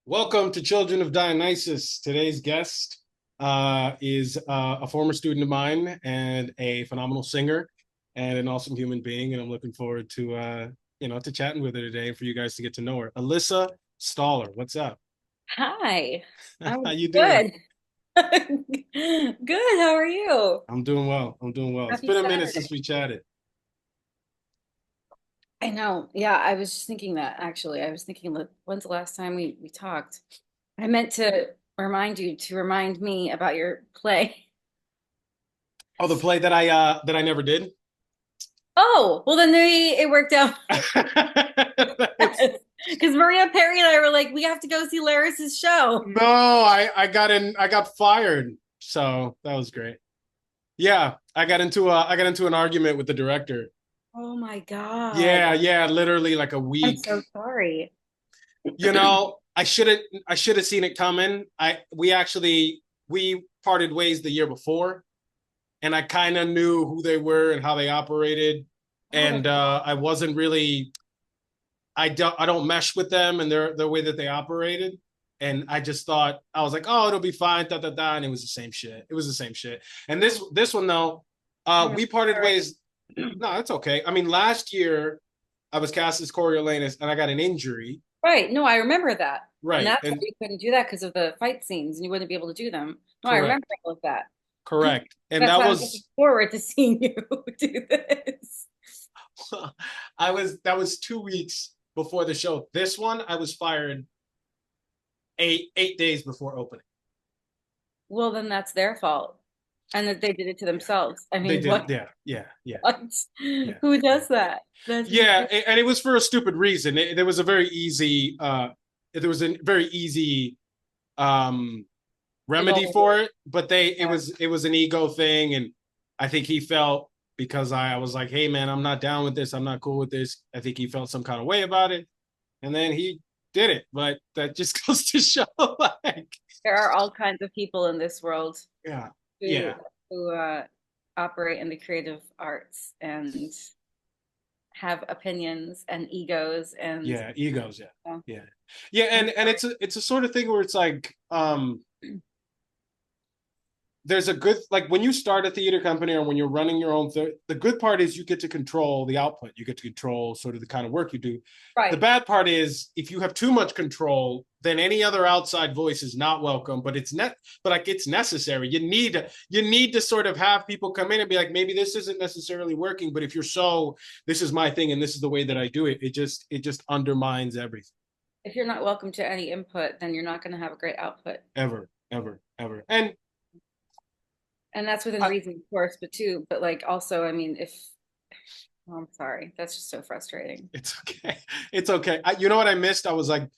Welcome to Children of Dionysus. Today's guest is a former student of mine and a phenomenal singer and an awesome human being. And I'm looking forward to to chatting with her today and for you guys to get to know her. Alissa Stahler, what's up? Hi, How I'm you doing? good. Good. How are you? I'm doing well. I'm doing well. It's Happy been a minute since Saturday. we chatted. I know. Yeah, I was just thinking that actually. I was thinking, when's the last time we talked? I meant to remind you to remind me about your play. Oh, the play that I never did. Oh, well then maybe it worked out. Because Maria Perry and I were like, we have to go see Laris's show. No, I got fired. So that was great. Yeah, I got into an argument with the director. Oh my God. Yeah, literally like a I'm week. so sorry. You know, I should have seen it coming. We parted ways the year before, and I kind of knew who they were and how they operated, Oh, and that's I wasn't really I don't mesh with them and their way that they operated. And I just thought I was like, oh, it'll be fine, da da da, and it was the same shit. It was the same shit. And this one though, I'm we parted sorry. ways. No, it's okay. I mean, last year I was cast as Coriolanus and I got an injury. Right. No, I remember that. And Right. that's why And you couldn't do that because of the fight scenes and you wouldn't be able to do them. No, I remember correct. all of that. Correct. And That's that why I'm looking was forward to seeing you do this. that was 2 weeks before the show. This one I was fired eight days before opening. Well, then that's their fault. And that they did it to Yeah. themselves. I They mean, did. what? Yeah. What? Yeah. Who Yeah. does that? That's Yeah, insane. and it was for a stupid reason. There was a very easy there was a very easy um To go remedy over for it. it, but Yeah. it was an ego thing, and I think he felt because I was like, "Hey man, I'm not down with this. I'm not cool with this." I think he felt some kind of way about it, and then he did it. But that just goes to show like There are all kinds of people in this world yeah. who Yeah. who operate in the creative arts and have opinions and egos and Yeah, egos, yeah. uh, Yeah. Yeah, I'm and it's a sort of thing where it's like there's a good like when you start a theater company or when you're running your own the good part is you get to control the output, you get to control sort of the kind of work you do. The right. bad part is if you have too much control, then any other outside voice is not welcome, but but like it's necessary. You need to sort of have people come in and be like, maybe this isn't necessarily working, but if you're so this is my thing and this is the way that I do it, it just undermines everything. If you're not welcome to any input, then you're not going to have a great output. Ever. And And that's within I, reason, of course, but like also, I mean, if oh, I'm sorry, that's just so frustrating. it's okay. It's okay. You know what I missed? I was like,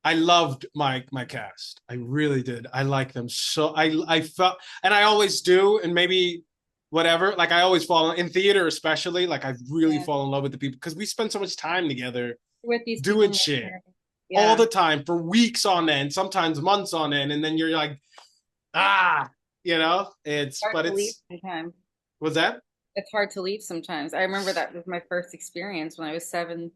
I loved my cast. I really did. I like them so. I felt, and I always do, and maybe whatever. Like I always fall in theater, especially. Like I really Yeah. fall in love with the people because we spend so much time together With these people, doing shit all yeah, the time for weeks on end, sometimes months on end, and then you're like, ah, It's hard but to leave it's sometimes. was that It's hard to leave sometimes. I remember that was my first experience when I was 7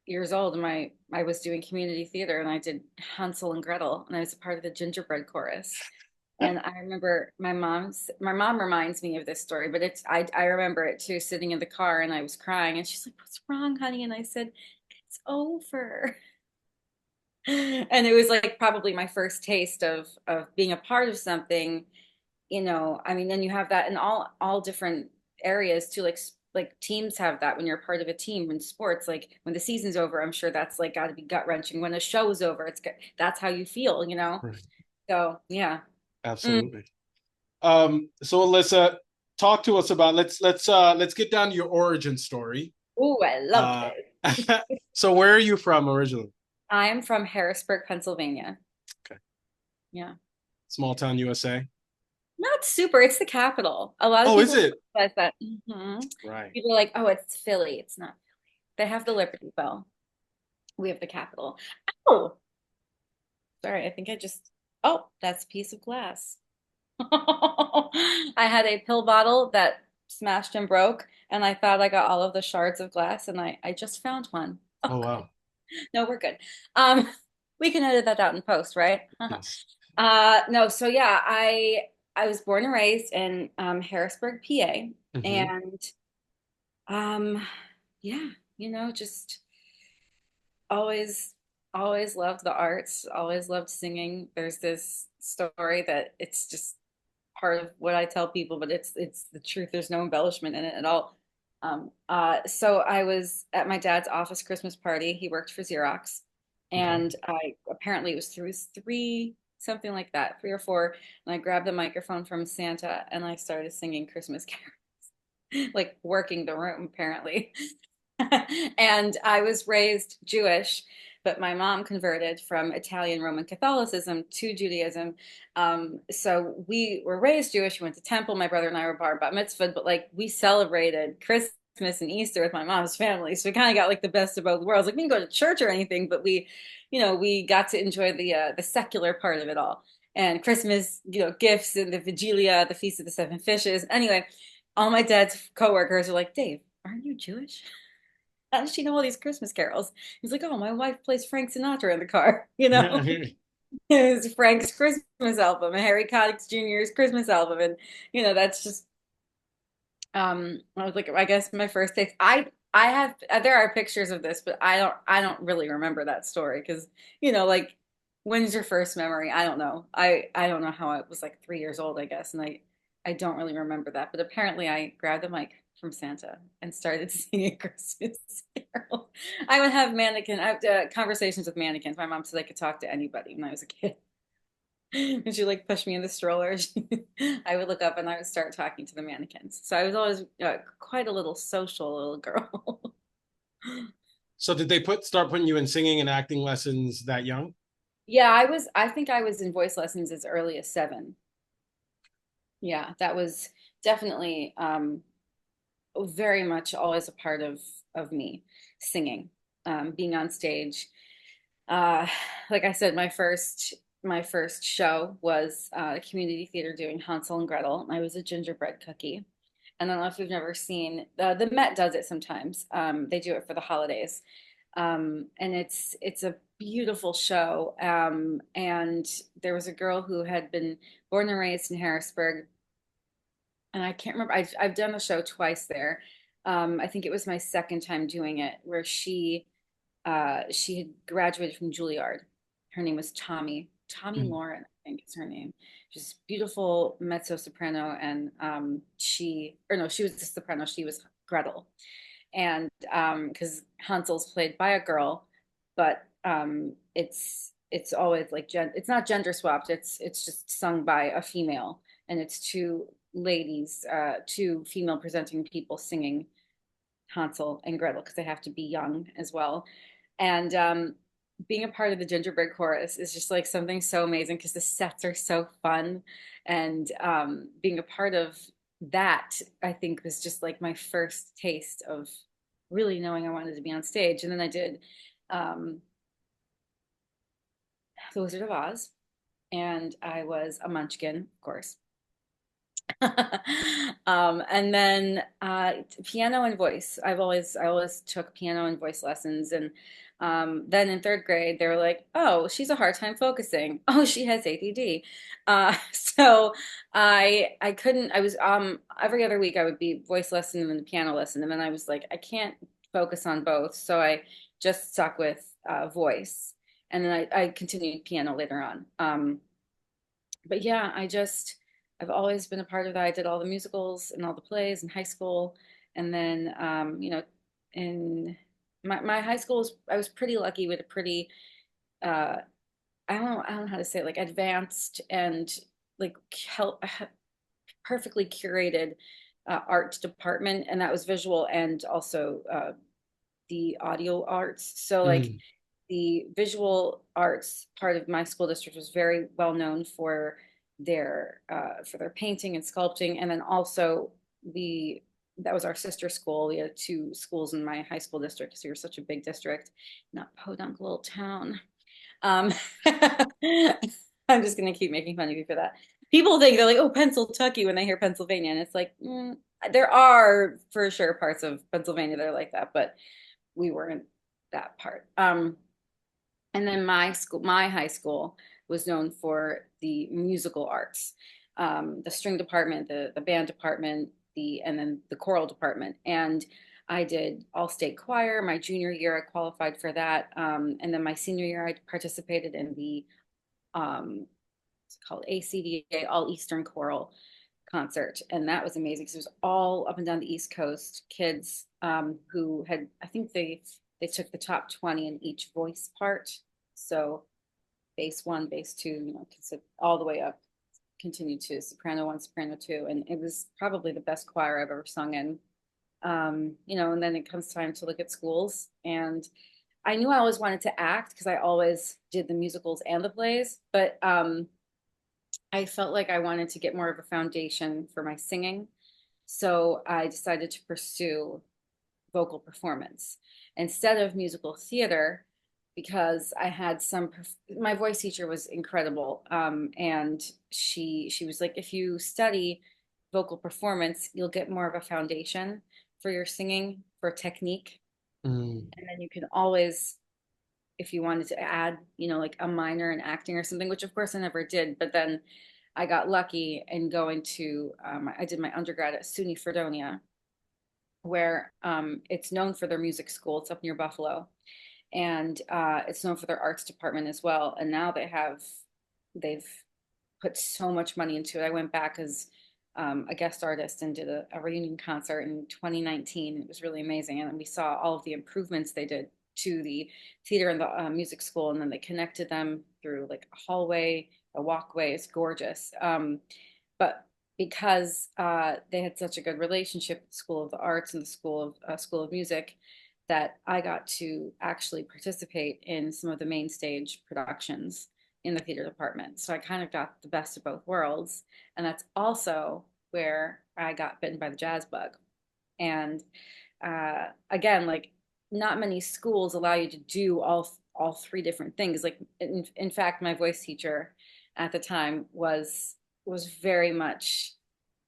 years old, and my I was doing community theater, and I did Hansel and Gretel, and I was a part of the gingerbread chorus. And I remember my mom reminds me of this story, but I remember it too, sitting in the car and I was crying and she's like, "What's wrong, honey?" And I said, "It's over." And it was like probably my first taste of being a part of something, I mean, then you have that in all different areas too, like teams have that when you're part of a team in sports, like when the season's over, I'm sure that's like got to be gut wrenching. When a show's over, that's how you feel. right? So yeah. Mm. Absolutely. So Alyssa, talk to us about let's get down to your origin story. Ooh, I love Uh, this. so where are you from originally? I am from Harrisburg, Pennsylvania. Okay, Yeah. small town USA. Not super. It's the capital. A lot of Oh, is people it? realize that. Right. People are like, oh, it's Philly. It's not Philly. They have the Liberty Bell. We have the Capitol. Oh, sorry. I think I just, oh, that's a piece of glass. I had a pill bottle that smashed and broke, and I thought I got all of the shards of glass, and I just found one. Oh Oh, wow. no, we're good. Um, We can edit that out in post, right? Yes. No, so yeah, I was born and raised in Harrisburg, PA, Hmm. and um, yeah, just always, always loved the arts, always loved singing. There's this story that it's just part of what I tell people, but it's the truth. There's no embellishment in it at all. So I was at my dad's office Christmas party. He worked for Xerox, Okay. and I apparently it was through his three, something like that, three or four. And I grabbed the microphone from Santa and I started singing Christmas carols, like working the room apparently. And I was raised Jewish, but my mom converted from Italian Roman Catholicism to Judaism. So we were raised Jewish. We went to temple. My brother and I were bar bat mitzvah, but like we celebrated Christmas and Easter with my mom's family. So we kind of got like the best of both worlds. Like we didn't go to church or anything, but we got to enjoy the secular part of it all. And Christmas, gifts and the Vigilia, the Feast of the Seven Fishes. Anyway, all my dad's coworkers are like, Dave, aren't you Jewish? How does she know all these Christmas carols? He's like, oh, my wife plays Frank Sinatra in the car, It's Frank's Christmas album, and Harry Connick Jr.'s Christmas album, and that's just I was like, I guess my first taste. I have there are pictures of this, but I don't really remember that story because like when's your first memory? I don't know. I don't know how I was like 3 years old, I guess, and I don't really remember that. But apparently, I grabbed the mic from Santa and started singing Christmas carols. I would have conversations with mannequins. My mom said I could talk to anybody when I was a kid. And she like pushed me in the stroller. I would look up and I would start talking to the mannequins. So I was always quite a little social little girl. So did they start putting you in singing and acting lessons that young? Yeah, I think I was in voice lessons as early as 7. Yeah, that was definitely very much always a part of me, singing, being on stage. Uh, like I said, my first show was community theater doing Hansel and Gretel. I was a gingerbread cookie. And I don't know if you've never seen the Met does it sometimes. They do it for the holidays, and it's a beautiful show. And there was a girl who had been born and raised in Harrisburg, and I can't remember. I've done the show twice there. I think it was my second time doing it, where she had graduated from Juilliard. Her name was Tommy Mm. Lauren, I think is her name. She's beautiful mezzo soprano, and she was a soprano. She was Gretel, and because Hansel's played by a girl, but it's always like it's not gender swapped. It's just sung by a female, and it's two ladies, two female presenting people singing Hansel and Gretel because they have to be young as well. And being a part of the gingerbread chorus is just like something so amazing because the sets are so fun. And being a part of that, I think, was just like my first taste of really knowing I wanted to be on stage. And then I did um, The Wizard of Oz, and I was a munchkin, of course. And then piano and voice. I always took piano and voice lessons, and then in third grade they were like, "Oh, she's a hard time focusing. Oh, she has ADD." So I couldn't. I was every other week I would be voice lesson and then piano lesson, and then I was like, I can't focus on both, so I just stuck with voice, and then I continued piano later on. But yeah, I've always been a part of that. I did all the musicals and all the plays in high school, and then in my high school I was pretty lucky with a pretty uh, I don't know how to say it, like advanced and like perfectly curated art department, and that was visual and also the audio arts. So like Mm. the visual arts part of my school district was very well known for their painting and sculpting, and then also we that was our sister school. We had two schools in my high school district because we were such a big district, not podunk little town. Um, I'm just gonna keep making fun of you for that. People think they're like, oh, Pennsylvania when they hear Pennsylvania, and it's like there are for sure parts of Pennsylvania that are like that, but we weren't that part. And then my high school was known for the musical arts, the string department, the band department, and then the choral department. And I did all state choir. My junior year, I qualified for that. And then my senior year, I participated in the it's called ACDA, All Eastern Choral concert, and that was amazing because it was all up and down the East Coast kids who had, I think they took the top 20 in each voice part. So bass one, bass two, all the way up, continued to soprano one, soprano two, and it was probably the best choir I've ever sung in. And then it comes time to look at schools, and I knew I always wanted to act because I always did the musicals and the plays, but I felt like I wanted to get more of a foundation for my singing. So I decided to pursue vocal performance instead of musical theater because I had my voice teacher was incredible. And she was like, if you study vocal performance, you'll get more of a foundation for your singing, for technique. Mm. And then you can always, if you wanted to add, like a minor in acting or something, which of course I never did, but then I got lucky in going to, I did my undergrad at SUNY Fredonia, where it's known for their music school. It's up near Buffalo, and it's known for their arts department as well. And now they've put so much money into it. I went back as a guest artist and did a reunion concert in 2019. It was really amazing, and we saw all of the improvements they did to the theater and the music school, and then they connected them through like a hallway, a walkway. It's gorgeous. But because they had such a good relationship with the School of the Arts and the School of Music, that I got to actually participate in some of the main stage productions in the theater department. So I kind of got the best of both worlds, and that's also where I got bitten by the jazz bug. And again, like not many schools allow you to do all three different things. Like in fact, my voice teacher at the time was very much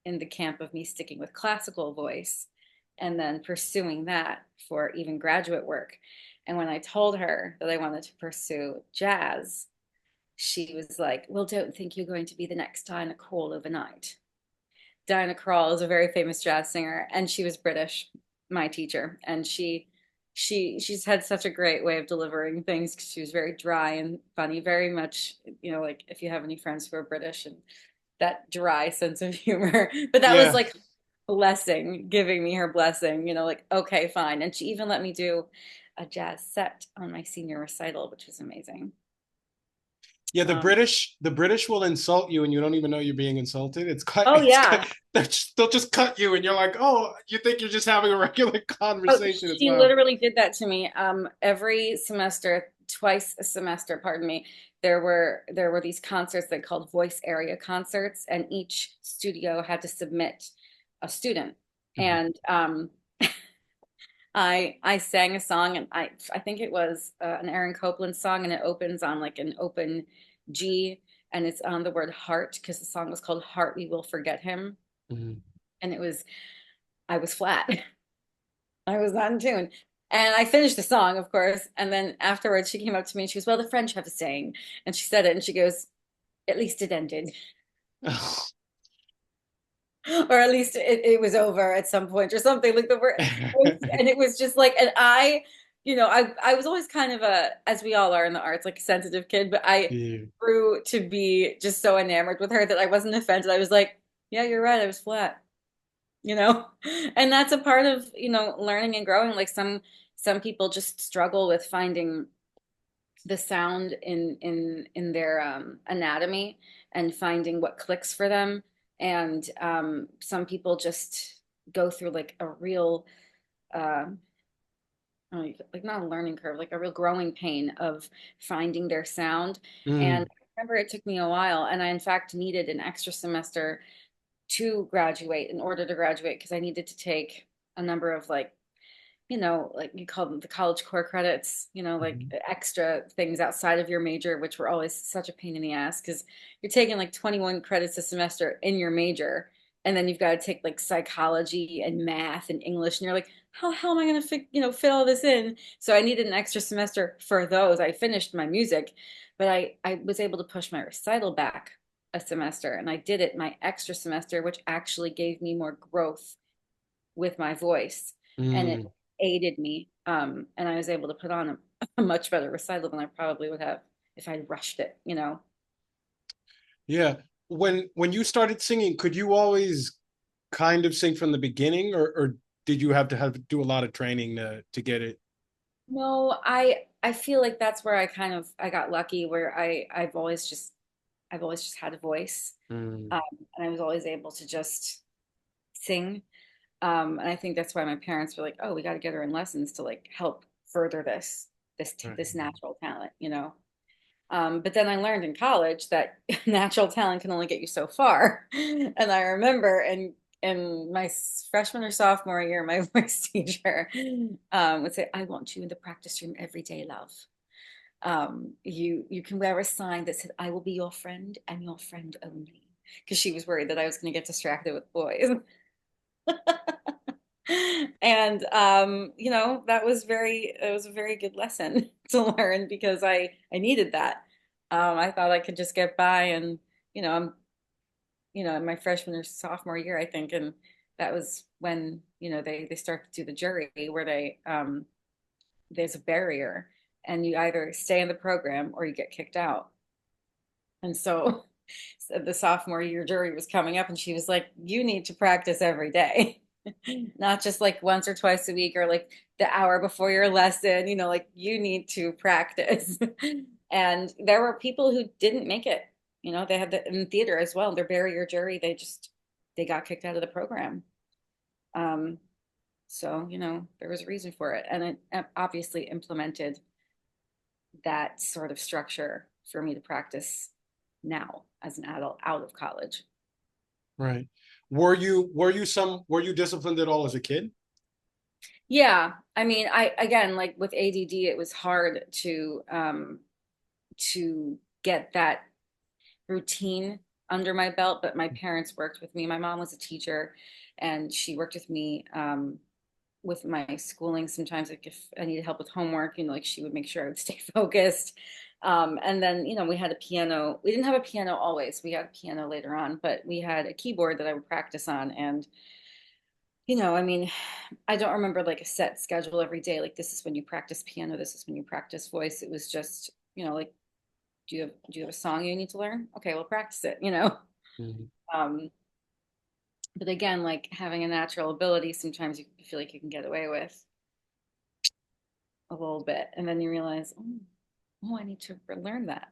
in the camp of me sticking with classical voice and then pursuing that for even graduate work. And when I told her that I wanted to pursue jazz, she was like, well, don't think you're going to be the next Diana Krall overnight. Diana Krall is a very famous jazz singer, and she was British, my teacher, and she's had such a great way of delivering things because she was very dry and funny, very much, like if you have any friends who are British and that dry sense of humor. But that was Yeah. like blessing, giving me her blessing, like, okay, fine. And she even let me do a jazz set on my senior recital, which was amazing. Yeah, the Um, British, the British will insult you and you don't even know you're being insulted. oh yeah. They'll just cut you and you're like, oh, you think you're just having a regular Oh, conversation. It's she wow. literally did that to me. Every semester, twice a semester, pardon me, there were these concerts they called voice area concerts, and each studio had to submit a student. Mhm. And I sang a song, and I think it was an Aaron Copland song, and it opens on like an open G, and it's on the word heart because the song was called Heart We Will Forget Him, Mhm. and I was flat. I was not in tune. And I finished the song, of course. And then afterwards, she came up to me and she goes, well, the French have a saying. And she said it and she goes, at least it ended. Or at least it was over at some point or something like the word. And it was just like, and I was always kind of as we all are in the arts, like a sensitive kid, but I Yeah. grew to be just so enamored with her that I wasn't offended. I was like, yeah, you're right. I was flat. you know and that's a part of learning and growing. Like some people just struggle with finding the sound in their anatomy and finding what clicks for them. And some people just go through like a real uh, like not a learning curve, like a real growing pain of finding their sound. And Mm. I remember it took me a while, and I in fact needed an extra semester to graduate, in order to graduate, because I needed to take a number of like you call them the college core credits, like Mhm. extra things outside of your major, which were always such a pain in the ass because you're taking like 21 credits a semester in your major. and then you've got to take like psychology and math and English, and you're like, how the hell am I going to fit all this in? So I needed an extra semester for those. I finished my music, but I was able to push my recital back a semester, and I did it my extra semester, which actually gave me more growth with my voice, and it Mm, aided me. And I was able to put on a much better recital than I probably would have if I'd rushed it. yeah. When you started singing, could you always kind of sing from the beginning, or did you have to do a lot of training to get it? No, I feel like that's where I got lucky, where I've always just had a voice, Mm, um, and I was always able to just sing. And I think that's why my parents were like, "Oh, we got to get her in lessons to like help further right. this natural talent." But then I learned in college that natural talent can only get you so far. And I remember in my freshman or sophomore year, my voice teacher would say, "I want you in the practice room every day, love. You can wear a sign that said, 'I will be your friend and your friend only,'" because she was worried that I was going to get distracted with boys. And it was a very good lesson to learn, because I needed that. I thought I could just get by, and I'm in my freshman or sophomore year, I think, and that was when they start to do the jury, where there's a barrier, and you either stay in the program or you get kicked out. And so, so the sophomore year jury was coming up, and she was like, "You need to practice every day." Not just like once or twice a week, or like the hour before your lesson, like you need to practice. And there were people who didn't make it. They had the in theater as well, their barrier jury, they got kicked out of the program. Um, so, there was a reason for it. And it obviously implemented that sort of structure for me to practice now as an adult out of college. Right. Were you disciplined at all as a kid? Yeah, I mean, I again, like with ADD, it was hard to get that routine under my belt, but my parents worked with me. My mom was a teacher, and she worked with me with my schooling. Sometimes, like if I needed help with homework, like she would make sure I would stay focused. And then, we had a piano. We didn't have a piano always. We got a piano later on, but we had a keyboard that I would practice on. And I mean, I don't remember like a set schedule every day. Like this is when you practice piano, this is when you practice voice. It was just, like, do you have a song you need to learn? Okay, we'll practice it. Mhm. Um, but again, like having a natural ability, sometimes you feel like you can get away with a little bit, and then you realize, oh, I need to learn that.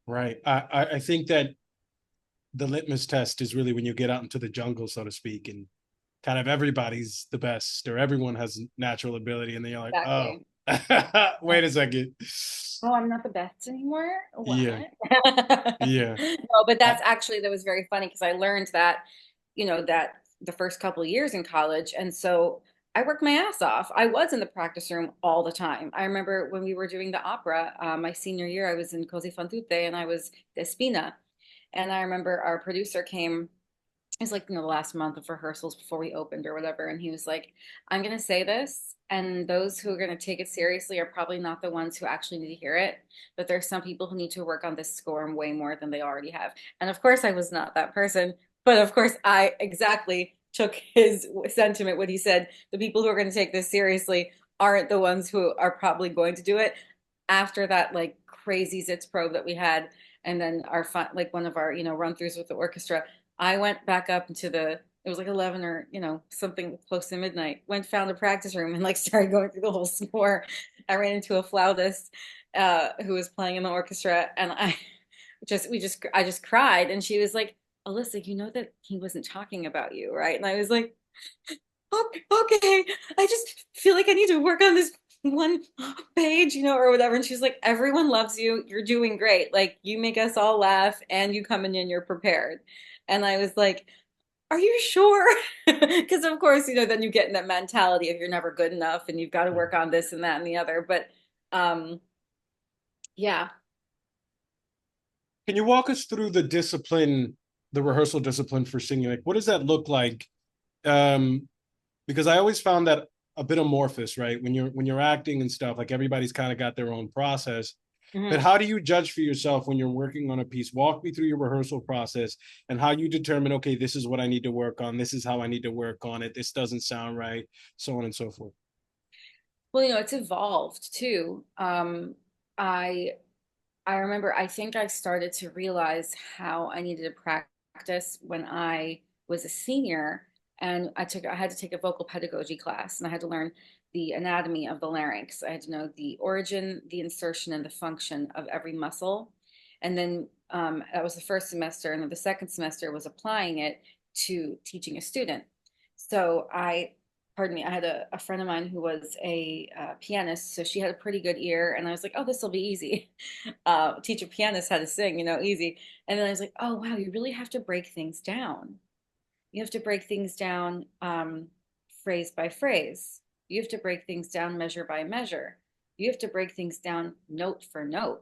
Right. I think that the litmus test is really when you get out into the jungle, so to speak, and kind of everybody's the best or everyone has natural ability, and then you're like, oh, Exactly. wait a second. Oh, I'm not the best anymore. Yeah, What? yeah. No, but I, that was very funny, because I learned that the first couple of years in college. And so I worked my ass off. I was in the practice room all the time. I remember when we were doing the opera, my senior year, I was in Così fan tutte, and I was Despina. And I remember our producer came, it's like, the last month of rehearsals before we opened or whatever. And he was like, "I'm going to say this, and those who are going to take it seriously are probably not the ones who actually need to hear it. But there's some people who need to work on this score way more than they already have." And of course, I was not that person. But of course, I exactly took his sentiment when he said the people who are going to take this seriously aren't the ones who are probably going to do it. After that, like crazy Zitz probe that we had, and then our fun, like one of our run throughs with the orchestra, I went back up into it was like 11 or, something close to midnight, went, found a practice room, and like started going through the whole score. I ran into a flautist who was playing in the orchestra, and I just cried. And she was like, "Alissa, you know that he wasn't talking about you, right?" And I was like, okay, I just feel like I need to work on this one page, or whatever." And she's like, "Everyone loves you. You're doing great. Like you make us all laugh, and you come in and you're prepared." And I was like, "Are you sure?" Because of course, then you get in that mentality of you're never good enough, and you've got to work on this and that and the other. But um, yeah. can you walk us through the discipline the rehearsal discipline for singing? Like, what does that look like? Um, because I always found that a bit amorphous, right? When you're acting and stuff, like everybody's kind of got their own process. But Mhm. how do you judge for yourself when you're working on a piece? Walk me through your rehearsal process and how you determine, okay, this is what I need to work on. This is how I need to work on it. This doesn't sound right, so on and so forth. Well, it's evolved too. I I remember I think I started to realize how I needed to practice when I was a senior, and I had to take a vocal pedagogy class, and I had to learn the anatomy of the larynx. I had to know the origin, the insertion, and the function of every muscle. And then that was the first semester, and then the second semester was applying it to teaching a student. So pardon me, I had a friend of mine who was a pianist, so she had a pretty good ear, and I was like, oh, this will be easy. Teach a pianist how to sing, easy. And then I was like, oh, wow, you really have to break things down. You have to break things down phrase by phrase. You have to break things down measure by measure. You have to break things down note for note.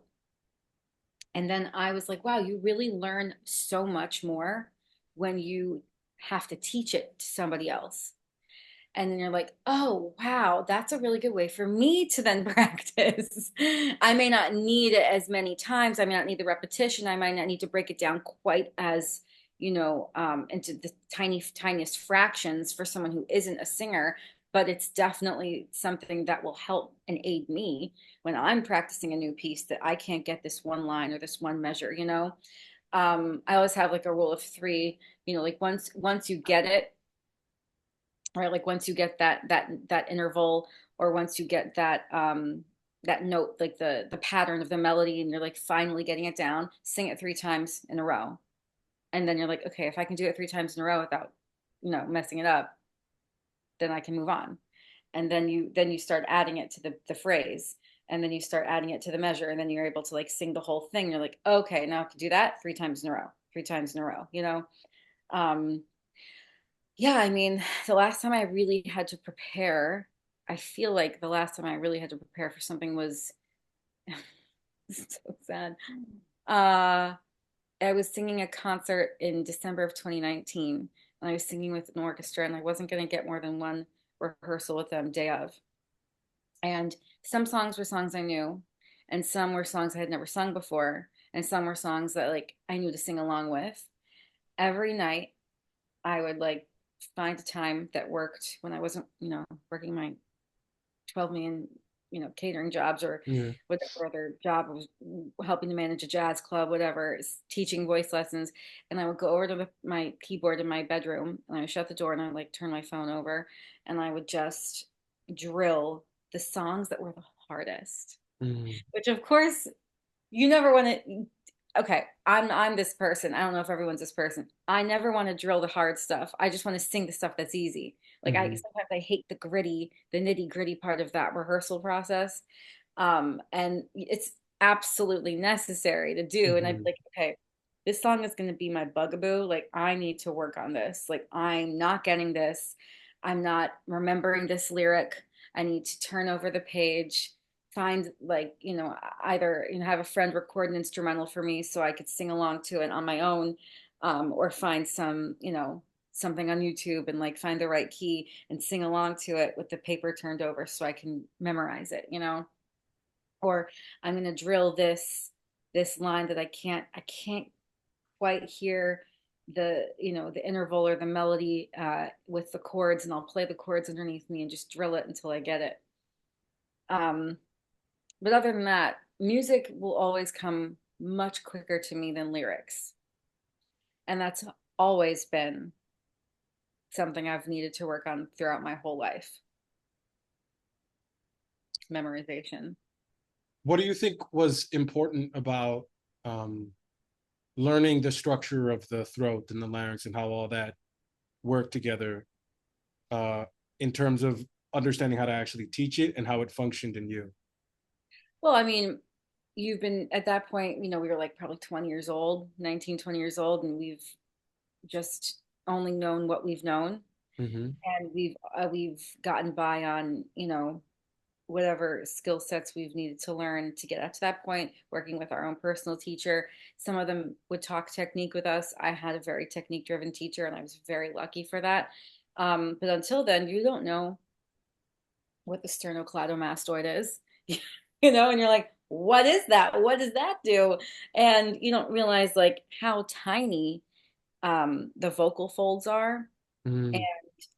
And then I was like, wow, you really learn so much more when you have to teach it to somebody else. And then you're like, oh, wow, that's a really good way for me to then practice. I may not need it as many times. I may not need the repetition. I might not need to break it down quite as, into the tiniest fractions for someone who isn't a singer. But it's definitely something that will help and aid me when I'm practicing a new piece that I can't get this one line or this one measure. I always have like a rule of three, like once you get it, right, like once you get that interval, or once you get that note, like the pattern of the melody, and you're like finally getting it down, sing it 3 times in a row. And then you're like, okay, if I can do it 3 times in a row without messing it up, then I can move on. And then you start adding it to the phrase, and then you start adding it to the measure, and then you're able to like sing the whole thing. You're like, okay, now I can do that 3 times in a row, 3 times in a row. um Yeah, I mean, the last time I really had to prepare, I feel like the last time I really had to prepare for something was so sad. Uh, I was singing a concert in December of 2019, and I was singing with an orchestra, and I wasn't going to get more than one rehearsal with them day of. And some songs were songs I knew, and some were songs I had never sung before, and some were songs that like I knew to sing along with. Every night I would like find a time that worked when I wasn't, working my 12 million, catering jobs, or Yeah. whatever other job I was helping to manage a jazz club, whatever, teaching voice lessons. And I would go over to my keyboard in my bedroom, and I would shut the door, and I would like turn my phone over, and I would just drill the songs that were the hardest, Mm. which of course you never want to. Okay, I'm this person. I don't know if everyone's this person. I never want to drill the hard stuff. I just want to sing the stuff that's easy. Like I Mhm. sometimes I hate the nitty gritty part of that rehearsal process. And it's absolutely necessary to do. And I'd be Mhm. like, okay, this song is going to be my bugaboo. Like I need to work on this. Like I'm not getting this. I'm not remembering this lyric. I need to turn over the page, find like, either have a friend record an instrumental for me so I could sing along to it on my own, or find something on YouTube and like find the right key and sing along to it with the paper turned over so I can memorize it. Or I'm going to drill this line that I can't quite hear the interval or the melody with the chords, and I'll play the chords underneath me and just drill it until I get it. um but other than that, music will always come much quicker to me than lyrics. And that's always been something I've needed to work on throughout my whole life. Memorization. What do you think was important about um, learning the structure of the throat and the larynx and how all that work together uh, in terms of understanding how to actually teach it and how it functioned in you? Well, I mean, you've been at that point, we were like probably 20 years old, 19, 20 years old, and we've just only known what we've known. Hmm. And we've gotten by on, whatever skill sets we've needed to learn to get up to that point, working with our own personal teacher. Some of them would talk technique with us. I had a very technique driven teacher, and I was very lucky for that. But until then, you don't know what the sternocleidomastoid is, and you're like, what is that? What does that do? And you don't realize like how tiny the vocal folds are. Mm,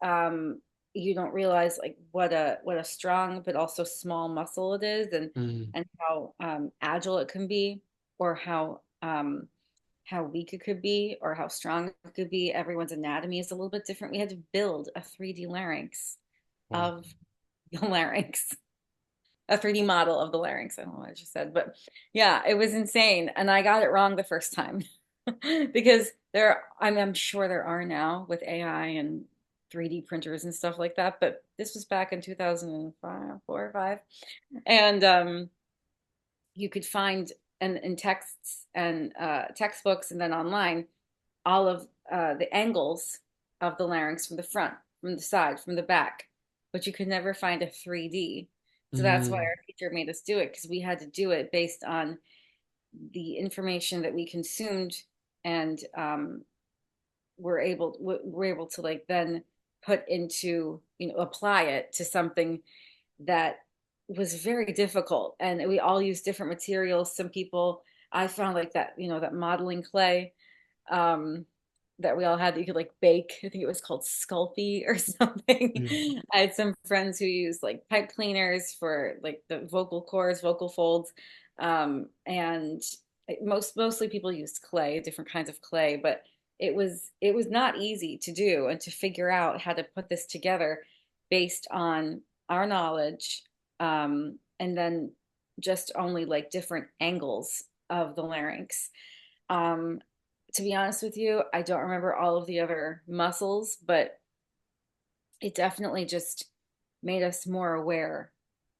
um, you don't realize like what a strong but also small muscle it is, mm, and how agile it can be, or how weak it could be, or how strong it could be. Everyone's anatomy is a little bit different. We had to build a 3D larynx wow. of the larynx, a 3D model of the larynx. I don't know what I just said, but yeah, it was insane. And I got it wrong the first time because I'm sure there are now with AI and 3D printers and stuff like that, but this was back in 2005, 4 or 5. And you could find in texts and textbooks and then online all of the angles of the larynx from the front, from the side, from the back, but you could never find a 3D. So that's why Mm, our teacher made us do it, because we had to do it based on the information that we consumed, and we're able to like then put into, apply it to something that was very difficult. And we all use different materials. Some people, I found like that, that modeling clay um, that we all had that you could like bake. I think it was called Sculpey or something. mm, I had some friends who used like pipe cleaners for like the vocal cords, vocal folds. And mostly people used clay, different kinds of clay, but it was not easy to do and to figure out how to put this together based on our knowledge, and then just only like different angles of the larynx. Um, to be honest with you, I don't remember all of the other muscles, but it definitely just made us more aware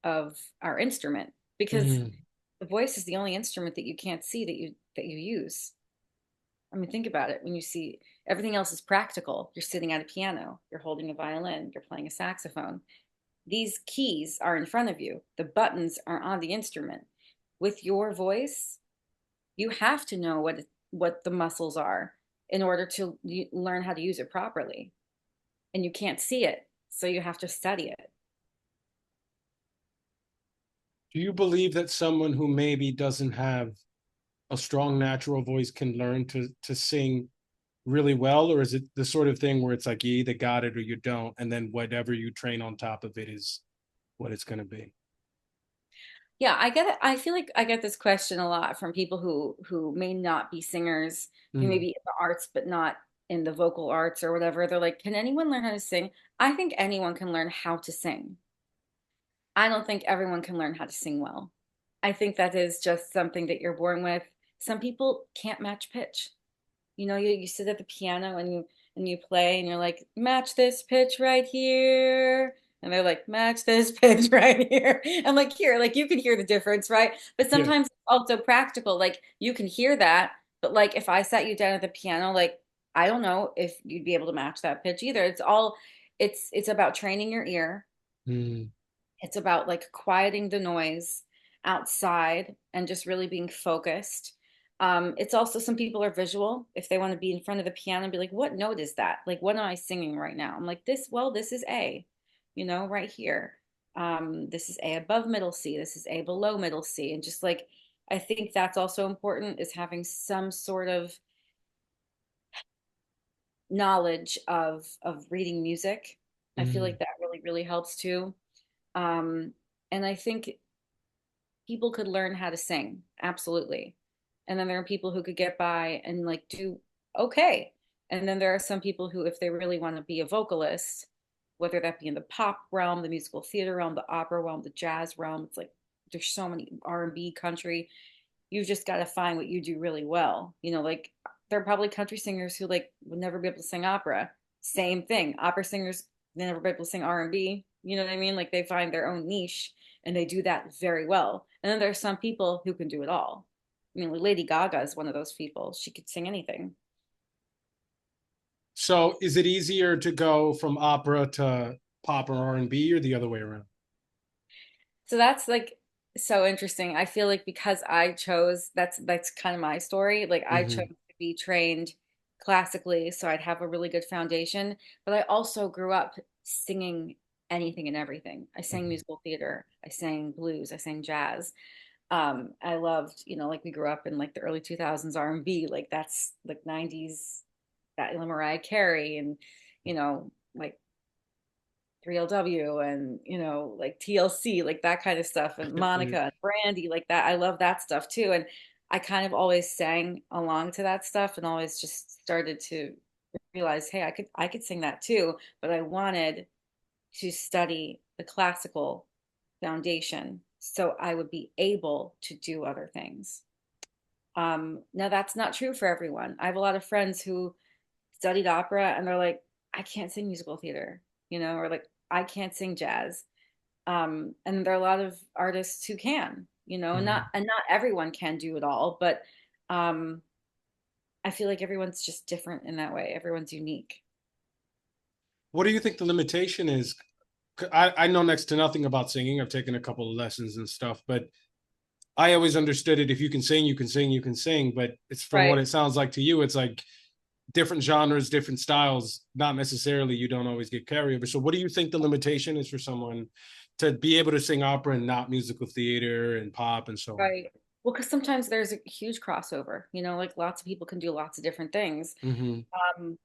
of our instrument, because mm. the voice is the only instrument that you can't see that you use. I mean, think about it. When you see everything else is practical, you're sitting at a piano, you're holding a violin, you're playing a saxophone. These keys are in front of you. The buttons are on the instrument. With your voice, you have to know what the muscles are in order to learn how to use it properly. And you can't see it, so you have to study it. Do you believe that someone who maybe doesn't have a strong natural voice can learn to sing really well, or is it the sort of thing where it's like you either got it or you don't, and then whatever you train on top of it is what it's going to be? Yeah, I get it. I feel like I get this question a lot from people who may not be singers, who may Mm, be in the arts but not in the vocal arts or whatever. They're like, "Can anyone learn how to sing?" I think anyone can learn how to sing. I don't think everyone can learn how to sing well. I think that is just something that you're born with. Some people can't match pitch. You sit at the piano and you play and you're like, match this pitch right here. And they're like, match this pitch right here. I'm like, here, like you can hear the difference, right? But yeah. sometimes it's also practical. Like you can hear that, but like if I sat you down at the piano, like I don't know if you'd be able to match that pitch either. It's about training your ear. Mm, It's about like quieting the noise outside and just really being focused. It's also, some people are visual. If they want to be in front of the piano and be like, what note is that? Like, what am I singing right now? I'm like, this is A, right here. This is A above middle C. This is A below middle C. And just like, I think that's also important, is having some sort of knowledge of reading music. I feel like mm, that really, really helps too. Um, and I think people could learn how to sing, absolutely. And then there are people who could get by and like do okay. And then there are some people who, if they really want to be a vocalist, whether that be in the pop realm, the musical theater realm, the opera realm, the jazz realm, it's like there's so many R&B, country. You've just got to find what you do really well. Like there are probably country singers who like would never be able to sing opera. Same thing. Opera singers, they never be able to sing R&B. You know what I mean? Like they find their own niche and they do that very well. And then there's some people who can do it all. I mean, Lady Gaga is one of those people. She could sing anything. so is it easier to go from opera to pop or R&B, or the other way around? So that's like so interesting. I feel like because I chose that's kind of my story. Like I chose Hmm. to be trained classically so I'd have a really good foundation, but I also grew up singing anything and everything. I sang Hmm. musical theater, I sang blues, I sang jazz. I loved, like we grew up in like the early 2000s R&B, like that's like 90s, that Mariah Carey and like 3LW and like TLC, like that kind of stuff, and Yeah. Monica and Brandy, like that. I love that stuff too. And I kind of always sang along to that stuff and always just started to realize, hey, I could sing that too, but I wanted to study the classical foundation so I would be able to do other things. Now that's not true for everyone. I have a lot of friends who studied opera and they're like, I can't sing musical theater, or like I can't sing jazz. And there are a lot of artists who can, Mhm. and not everyone can do it all, but um, I feel like everyone's just different in that way. Everyone's unique. What do you think the limitation is? I know next to nothing about singing. I've taken a couple of lessons and stuff, but I always understood it. If you can sing, you can sing, you can sing. But it's from what Right. it sounds like to you, it's like different genres, different styles. Not necessarily you don't always get carryover. So, what do you think the limitation is for someone to be able to sing opera and not musical theater and pop and so on? Right. Well, because sometimes there's a huge crossover, like lots of people can do lots of different things. Mm-hmm. Um,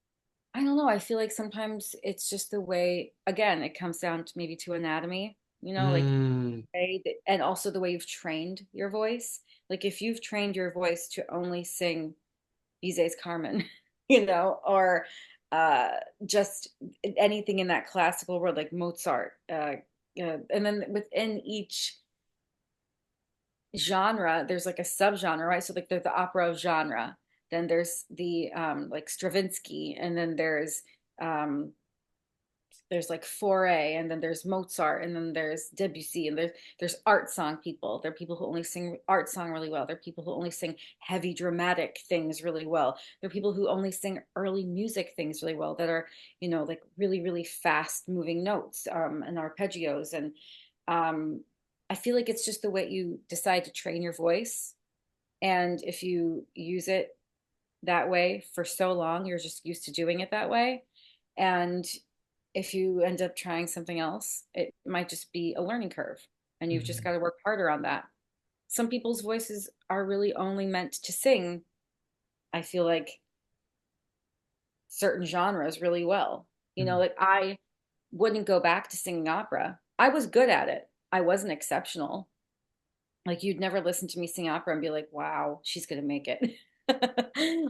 I don't know. I feel like sometimes it's just the way, again, it comes down to maybe to anatomy, like Mm. and also the way you've trained your voice. Like if you've trained your voice to only sing Bizet's Carmen, or uh, just anything in that classical world, like Mozart. And then within each genre, there's like a subgenre, right? So like there's the opera genre, then there's the like Stravinsky, and then um, there's like Foray, and then there's Mozart, and then there's Debussy, and there's art song people. There are people who only sing art song really well. There are people who only sing heavy dramatic things really well. There are people who only sing early music things really well that are, like really, really fast moving notes and arpeggios. And um, I feel like it's just the way you decide to train your voice. And if you use it that way for so long, you're just used to doing it that way. And if you end up trying something else, it might just be a learning curve, and you've just Mm-hmm. got to work harder on that. Some people's voices are really only meant to sing, I feel like, certain genres really well. Like I wouldn't go back to singing opera. I was good at it. I wasn't exceptional. Like you'd never listen to me sing opera and be like, wow, she's gonna make it.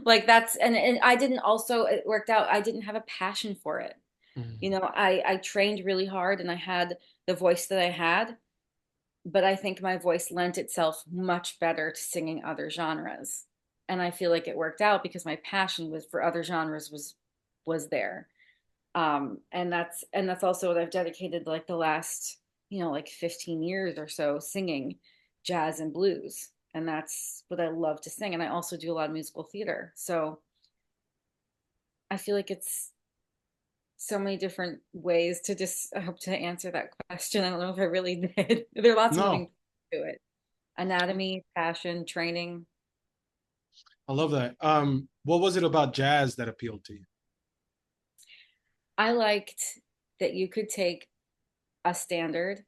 Like that's and I didn't also it worked out. I didn't have a passion for it. Mm-hmm. I trained really hard and I had the voice that I had, but I think my voice lent itself much better to singing other genres. And I feel like it worked out because my passion was for other genres was there. And that's also what I've dedicated like the last, like 15 years or so singing jazz and blues. And that's what I love to sing. And I also do a lot of musical theater. So I feel like it's so many different ways to just I hope to answer that question. I don't know if I really did. There are lots of moving No, to it. Anatomy, passion, training. I love that. What was it about jazz that appealed to you? I liked that you could take a standard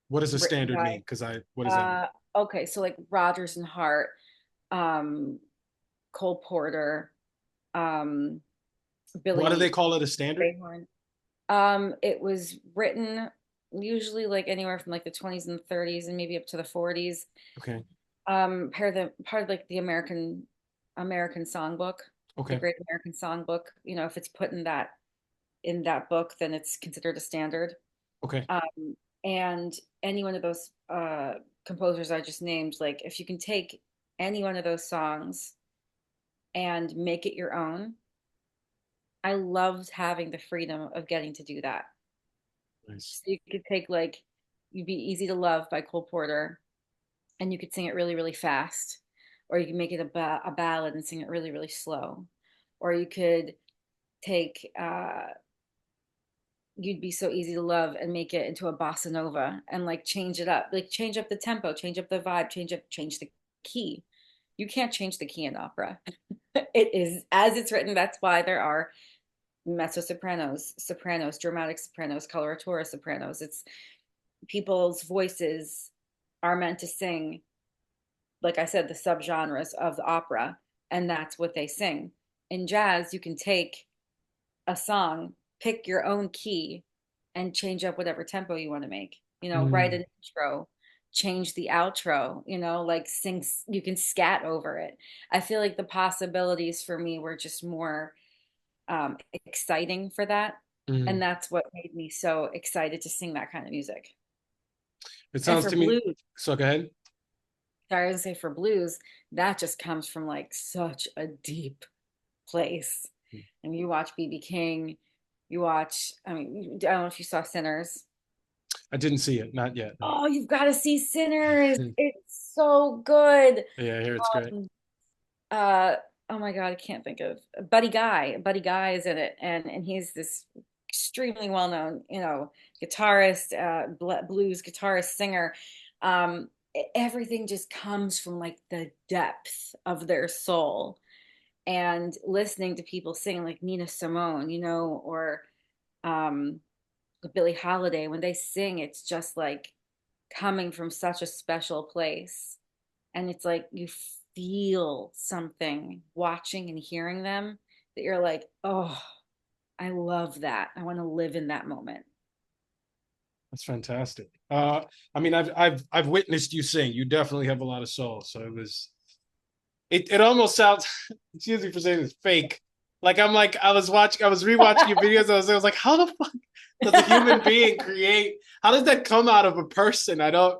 What does a written standard mean? by Because what does that mean? okay, so like Rodgers and Hart, um, Cole Porter, um, Why do they Billy call it a standard? Strayhorn. It was written usually like anywhere from like the 20s and 30s and maybe up to the 40s. Okay. Part of like the American Songbook, the Okay. Great American Songbook. If it's put in that book, then it's considered a standard. Okay. Um, and any one of those composers I just named, like if you can take any one of those songs and make it your own, I loved having the freedom of getting to do that. Nice. So you could take like You'd Be Easy to Love by Cole Porter, and you could sing it really, really fast, or you could make it a ballad and sing it really, really slow, or you could take you'd be so easy to love and make it into a bossa nova and like change it up, like change up the tempo, change up the vibe, change the key. You can't change the key in opera. It is as it's written. That's why there are mezzo sopranos, sopranos, dramatic sopranos, coloratura sopranos. It's people's voices are meant to sing, like I said, the subgenres of the opera, and that's what they sing. In jazz, you can take a song, pick your own key, and change up whatever tempo you want to make. Write Mm, an intro, change the outro, like sing, you can scat over it. I feel like the possibilities for me were just more exciting for that. And mm. that's what made me so excited to sing that kind of music. It And sounds for to me. blues, So go ahead. sorry, I was gonna say for blues, that just comes from like such a deep place. And you watch BB King, you watch, I mean, I don't know if you saw Sinners. I didn't see it, not yet. No. Oh, you've got to see Sinners. Mm. It's so good. Yeah, I hear it's great. Um, uh, oh my God, I can't think of Buddy Guy. Buddy Guy is in it, and he's this extremely well-known, guitarist, blues guitarist, singer. Everything just comes from like the depth of their soul, and listening to people sing like Nina Simone, or um, Billie Holiday, when they sing, it's just like coming from such a special place. And it's like you feel something watching and hearing them that you're like, oh, I love that. I want to live in that moment. That's fantastic. I mean, I've witnessed you sing. You definitely have a lot of soul. So it almost sounds, excuse me for saying this, fake. Like I was rewatching your videos. I was like, how the fuck does a human being create? How does that come out of a person? I don't.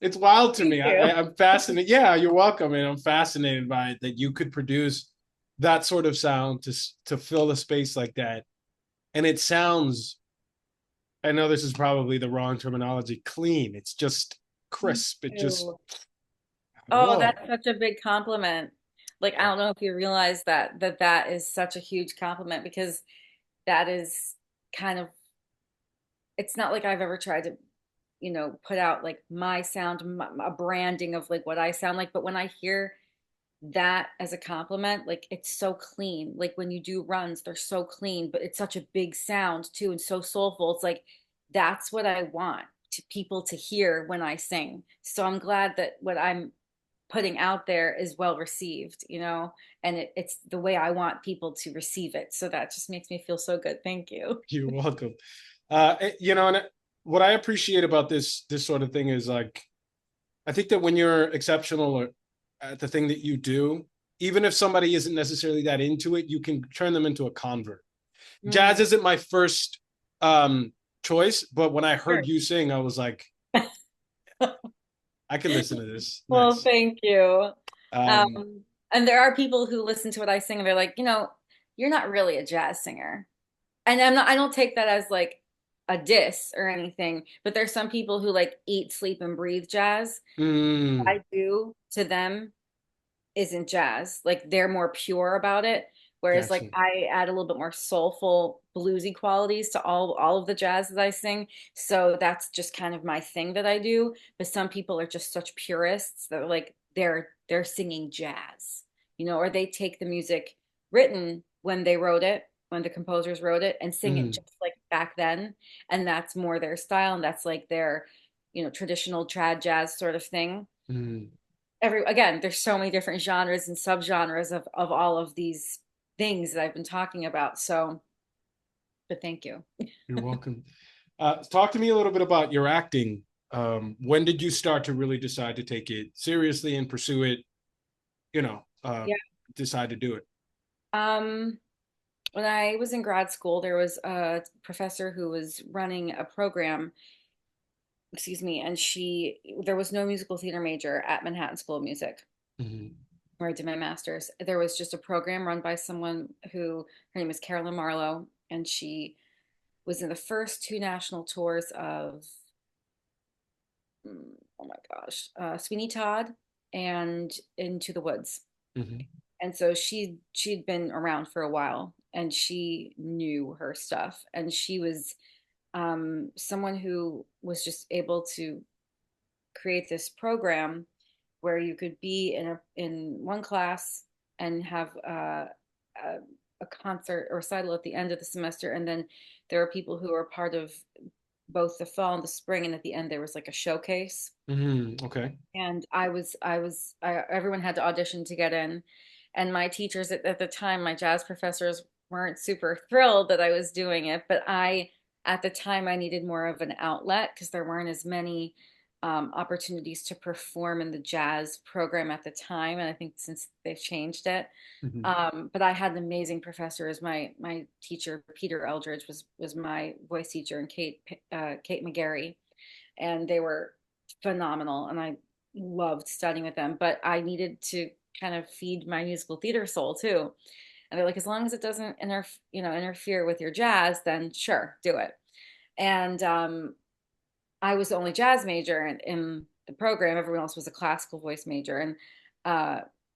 It's wild to Thank me. you. I'm fascinated. Yeah, you're welcome, and I'm fascinated by it that you could produce that sort of sound to fill a space like that, and it sounds. I know this is probably the wrong terminology. Clean. It's just Thank crisp. It just you. Oh, whoa. that's such a big compliment. Like, I don't know if you realize that is such a huge compliment, because that is kind of, it's not like I've ever tried to, put out like my sound, a branding of like what I sound like. But when I hear that as a compliment, like it's so clean. Like when you do runs, they're so clean, but it's such a big sound too and so soulful. It's like that's what I want to people to hear when I sing. So I'm glad that what I'm putting out there is well received, and it's the way I want people to receive it. So that just makes me feel so good. Thank you. You're welcome. And what I appreciate about this sort of thing is like I think that when you're exceptional or at the thing that you do, even if somebody isn't necessarily that into it, you can turn them into a convert. Jazz Mm, isn't my first choice, but when I sure. heard you sing, I was like, I can listen to this. Well, Nice. thank you. Um, And there are people who listen to what I sing and they're like, you're not really a jazz singer. And I don't take that as like a diss or anything, but there's some people who like eat, sleep, and breathe jazz. What mm, I do to them isn't jazz. Like they're more pure about it. Whereas like gotcha. I add a little bit more soulful, bluesy qualities to all of the jazz that I sing. So that's just kind of my thing that I do. But some people are just such purists that are like they're singing jazz, or they take the music written when they wrote it, when the composers wrote it, and sing it Mm, just like back then. And that's more their style, and that's like their, traditional trad jazz sort of thing. mm. Again, there's so many different genres and subgenres of all of these things that I've been talking about. So, but thank you. You're welcome. Talk to me a little bit about your acting. When did you start to really decide to take it seriously and pursue it? You know, Yeah. decide to do it. Um, when I was in grad school, there was a professor who was running a program, excuse me, and there was no musical theater major at Manhattan School of Music Mhm. where I did my master's. There was just a program run by someone who, her name is Carolyn Marlowe, and she was in the first two national tours of oh my gosh, Sweeney Todd and Into the Woods. Mhm. And so she'd been around for a while and she knew her stuff. And she was someone who was just able to create this program where you could be in one class and have a, a concert or recital at the end of the semester, and then there are people who are part of both the fall and the spring, and at the end there was like a showcase. Okay. And everyone had to audition to get in, and my teachers at the time, my jazz professors, weren't super thrilled that I was doing it, but at the time I needed more of an outlet because there weren't as many opportunities to perform in the jazz program at the time, and I think since they've changed it. Hmm. But I had an amazing professor as my teacher. Peter Eldridge was my voice teacher, and Kate McGarry, and they were phenomenal, and I loved studying with them. But I needed to kind of feed my musical theater soul too. And they're like, as long as it doesn't interfere with your jazz, then sure, do it. And I was the only jazz major in the program. Everyone else was a classical voice major. And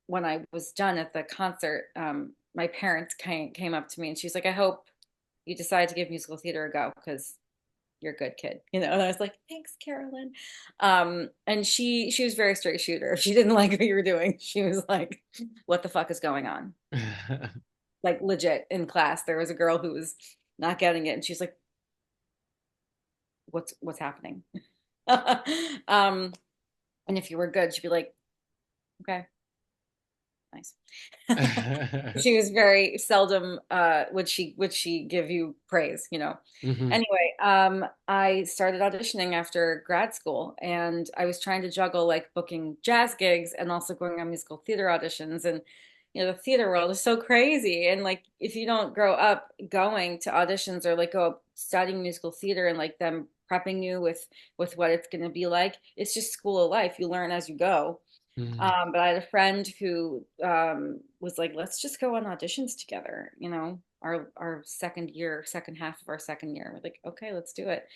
when I was done at the concert, my parents came up to me and she's like, I hope you decide to give musical theater a go because you're a good kid, you know. And I was like, thanks, Carolyn. And she was very straight shooter. If she didn't like what you were doing, she was like, what the fuck is going on? Like legit in class, there was a girl who was not getting it, and she's like, what's happening? um, and if you were good, she'd be like, okay, nice. She was very seldom would she give you praise, you know. Hmm. Anyway, I started auditioning after grad school, and I was trying to juggle like booking jazz gigs and also going on musical theater auditions. And the theater world is so crazy, and like if you don't grow up going to auditions or like go up studying musical theater and like them prepping you with what it's going to be like, it's just school of life. You learn as you go. Hmm. But I had a friend who was like, let's just go on auditions together, our second year, second half of our second year. We're like, okay, let's do it.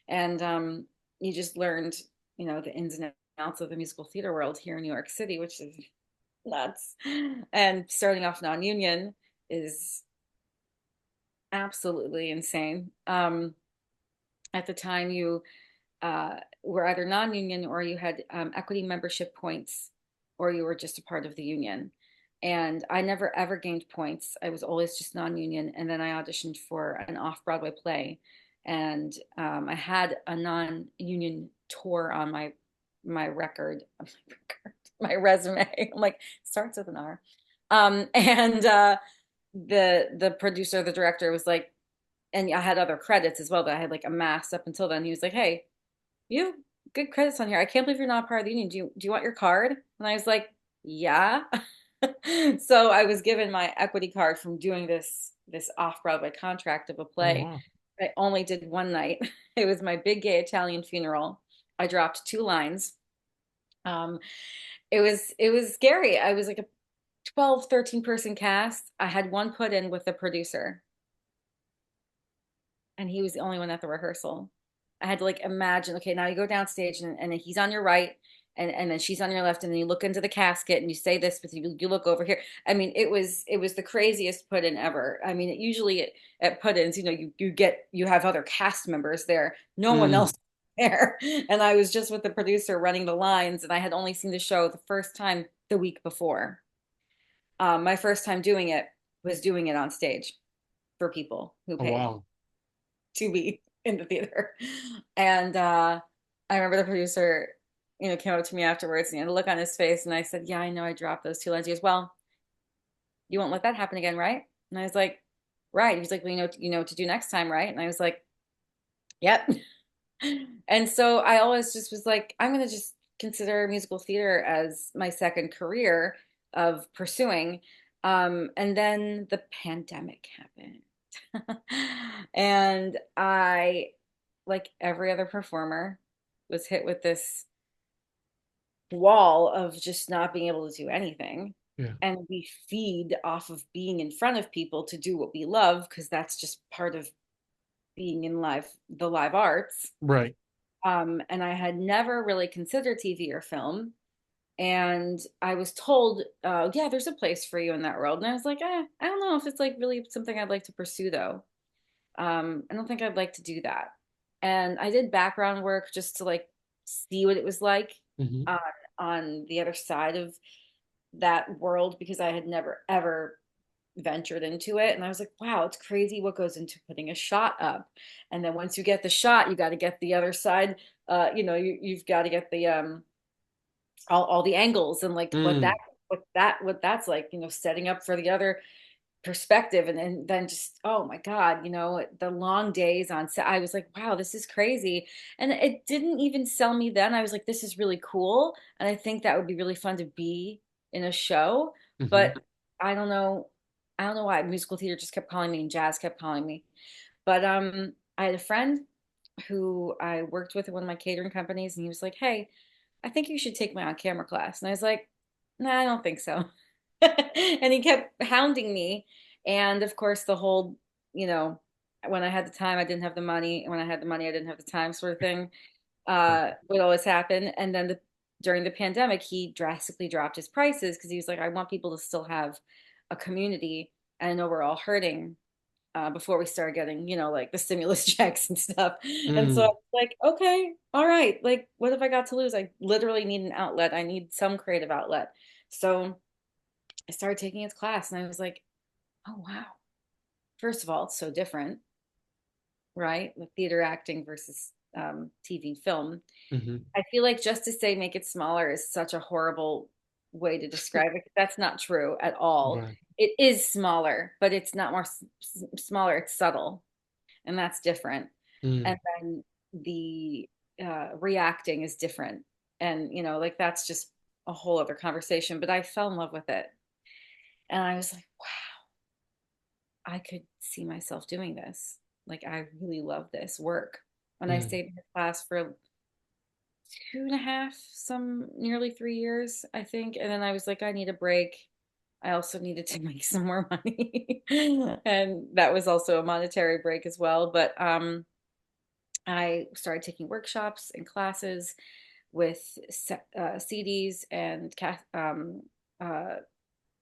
And you just learned, the ins and outs of the musical theater world here in New York City, which is nuts. And starting off non-union is absolutely insane. At the time, you were either non-union or you had equity membership points, or you were just a part of the union. And I never ever gained points. I was always just non-union. And then I auditioned for an off-Broadway play, and I had a non-union tour on my record, my resume. I'm like, starts with an R. And the producer, the director was like, and I had other credits as well that I had like amassed up until then. He was like, hey, you have good credits on here. I can't believe you're not part of the union. Do you want your card? And I was like, yeah. So I was given my equity card from doing this off-Broadway contract of a Oh play. wow. I only did one night. It was my big gay Italian funeral. I dropped two lines. Um, it was scary. I was like a 12, 13 person cast. I had one put in with the producer, and he was the only one at the rehearsal. I had to like imagine, okay, now you go downstage, and he's on your right, and then she's on your left, and then you look into the casket and you say this, but you look over here. I mean, it was the craziest put in ever. I mean, usually at put-ins, you have other cast members there, no one Mm. else there, and I was just with the producer running the lines, and I had only seen the show the first time the week before. My first time doing it was doing it on stage for people who Oh paid wow. to be in the theater. And I remember the producer, came up to me afterwards and he had a look on his face. And I said, yeah, I know I dropped those two lines. He goes, well, you won't let that happen again, right? And I was like, right. He's like, well, you know what to do next time, right? And I was like, yep. And so I always just was like, I'm going to just consider musical theater as my second career of pursuing. And then the pandemic happened. And I, like every other performer, was hit with this wall of just not being able to do anything. Yeah. And we feed off of being in front of people to do what we love because that's just part of being in the live arts. Right. And I had never really considered TV or film. And I was told, yeah, there's a place for you in that world. And I was like, I don't know if it's like really something I'd like to pursue though. I don't think I'd like to do that. And I did background work just to like see what it was like Hmm. on on the other side of that world because I had never ever ventured into it. And I was like, wow, it's crazy what goes into putting a shot up. And then once you get the shot, you got to get the other side. You've got to get the all the angles and like Mm. what that's like, setting up for the other perspective. And then just, oh my God, the long days on set, I was like, wow, this is crazy. And it didn't even sell me then. I was like, this is really cool. And I think that would be really fun to be in a show. Hmm. But I don't know. I don't know why musical theater just kept calling me and jazz kept calling me. But I had a friend who I worked with at one of my catering companies, and he was like, hey, I think you should take my on camera class. And I was like, nah, I don't think so. And he kept hounding me. And of course, the whole, you know, when I had the time, I didn't have the money. And when I had the money, I didn't have the time sort of thing would always happen. And then during the pandemic, he drastically dropped his prices because he was like, I want people to still have a community. And I know we're all hurting before we started getting, like the stimulus checks and stuff. And so I Mm. was like, okay, all right. Like, what have I got to lose? I literally need an outlet. I need some creative outlet. So I started taking his class and I was like, oh, wow. First of all, it's so different, right? With theater acting versus TV film. Hmm. I feel like just to say make it smaller is such a horrible way to describe it. That's not true at all. Right. It is smaller, but it's not more smaller. It's subtle, and that's different. And Mm. then the reacting is different, and like that's just a whole other conversation. But I fell in love with it, and I was like, wow, I could see myself doing this. Like I really love this work. When I Mm. stayed in the class for 2.5, some nearly 3 years, I think. And then I was like, I need a break. I also needed to make some more money. And that was also a monetary break as well. But I started taking workshops and classes with CDs and uh,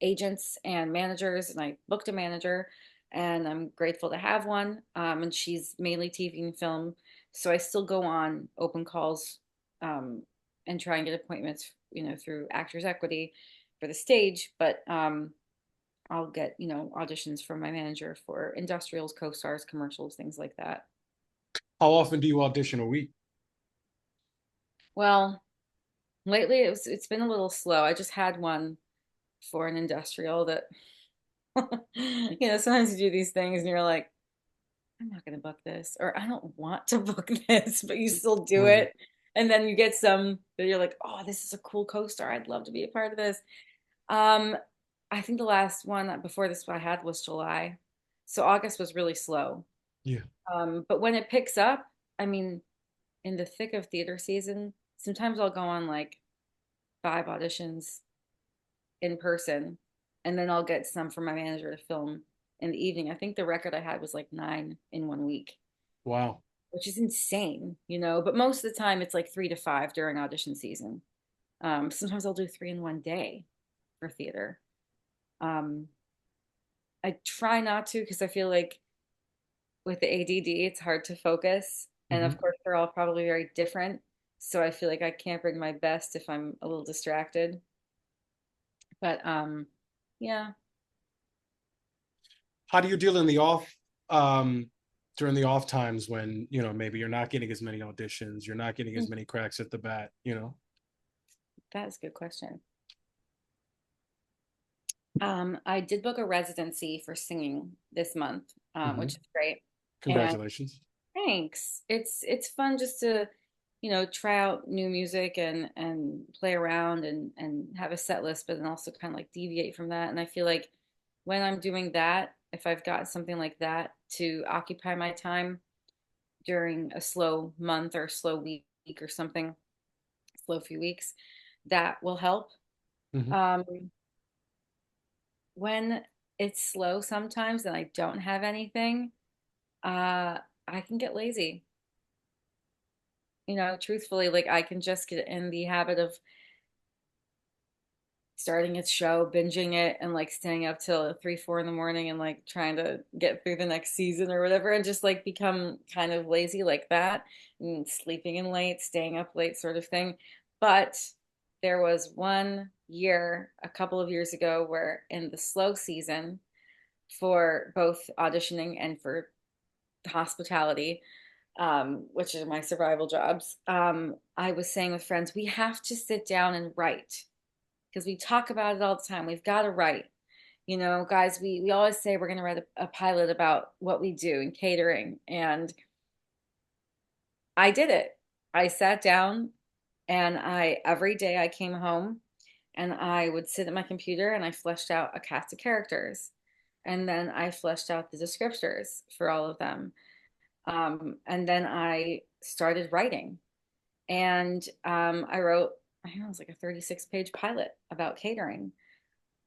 agents and managers. And I booked a manager, and I'm grateful to have one. And she's mainly TV and film. So I still go on open calls um, and try and get appointments, through Actors Equity for the stage. But I'll get, auditions from my manager for industrials, co-stars, commercials, things like that. How often do you audition a week? Well, lately it's been a little slow. I just had one for an industrial that sometimes you do these things and you're like, I'm not going to book this, or I don't want to book this, but you still do Right. it. And then you get some that you're like, oh, this is a cool co-star. I'd love to be a part of this. Um, I think the last one before this one I had was July. So August was really slow. Yeah. But when it picks up, I mean, in the thick of theater season, sometimes I'll go on like 5 auditions in person, and then I'll get some from my manager to film in the evening. I think the record I had was like 9 in 1 week, Wow. which is insane, But most of the time, it's like 3 to 5 during audition season. Sometimes I'll do 3 in 1 day for theater. Um, I try not to because I feel like with the ADD, it's hard to focus, and of Hmm. course, they're all probably very different. So I feel like I can't bring my best if I'm a little distracted. But yeah. How do you deal in the off um during the off times when, maybe you're not getting as many auditions, you're not getting as many cracks at the bat? That's a good question. I did book a residency for singing this month, Hmm. which is great. And Congratulations. thanks. It's fun just to, try out new music and play around and have a set list, but then also kind of like deviate from that. And I feel like when I'm doing that, if I've got something like that to occupy my time during a slow month or slow week or something, slow few weeks, that will help. Hmm. Um, when it's slow sometimes and I don't have anything, I can get lazy. Truthfully, like I can just get in the habit of starting its show, binging it, and like staying up till 3, 4 in the morning and like trying to get through the next season or whatever, and just like become kind of lazy like that, and sleeping in late, staying up late, sort of thing. But there was one year, a couple of years ago, where in the slow season for both auditioning and for hospitality, which are my survival jobs, I was saying with friends, we have to sit down and write because we talk about it all the time. We've got to write. You know, guys, we always say we're going to write a pilot about what we do in catering. And I did it. I sat down and every day I came home and I would sit at my computer and I fleshed out a cast of characters. And then I fleshed out the descriptors for all of them. And then I started writing. And I wrote, I don't know, it was like a 36-page pilot about catering.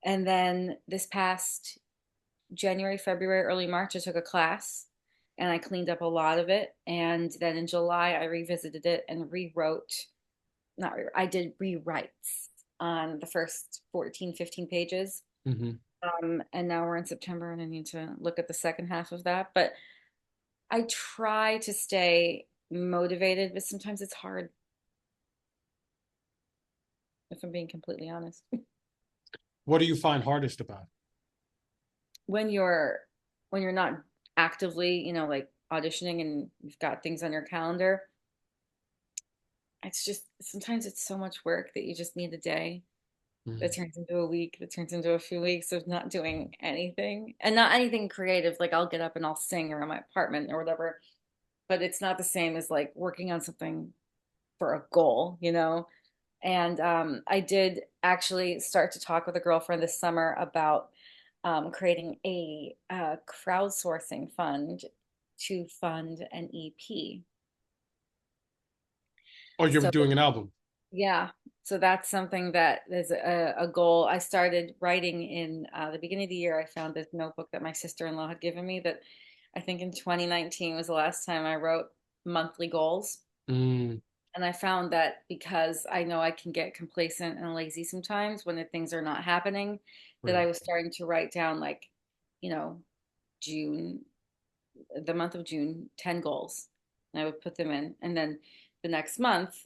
And then this past January, February, early March, I took a class and I cleaned up a lot of it. And then in July, I revisited it and rewrote, not re I did rewrites on the first 14, 15 pages. Hmm. And now we're in September and I need to look at the second half of that. But I try to stay motivated, but sometimes it's hard, if I'm being completely honest. What do you find hardest about it? When you're when you're not actively, like auditioning and you've got things on your calendar, it's just sometimes it's so much work that you just need a day that Mm. turns into a week, that turns into a few weeks of not doing anything and not anything creative. Like I'll get up and I'll sing around my apartment or whatever, but it's not the same as like working on something for a goal. And I did actually start to talk with a girlfriend this summer about creating a crowdsourcing fund to fund an EP. Or you're So doing an album. yeah, so that's something that is a goal. I started writing in the beginning of the year. I found this notebook that my sister-in-law had given me that I think in 2019 was the last time I wrote monthly goals. Mm, And I found that because I know I can get complacent and lazy sometimes when the things are not happening, that I right. was starting to write down like, you know, June, the month of June, 10 goals. And I would put them in. And then the next month,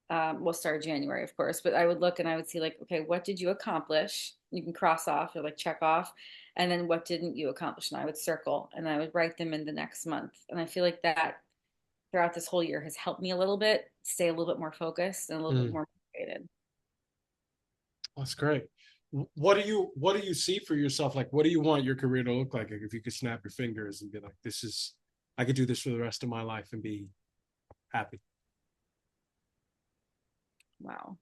we'll start January, of course, but I would look and I would see like, okay, what did you accomplish? You can cross off or like check off. And then what didn't you accomplish? And I would circle and I would write them in the next month. And I feel like that throughout this whole year has helped me a little bit stay a little bit more focused and a little bit Mm, more motivated. that's great. What do you see for yourself? Like, what do you want your career to look like? Like, if you could snap your fingers and be like, this is, I could do this for the rest of my life and be happy. Wow.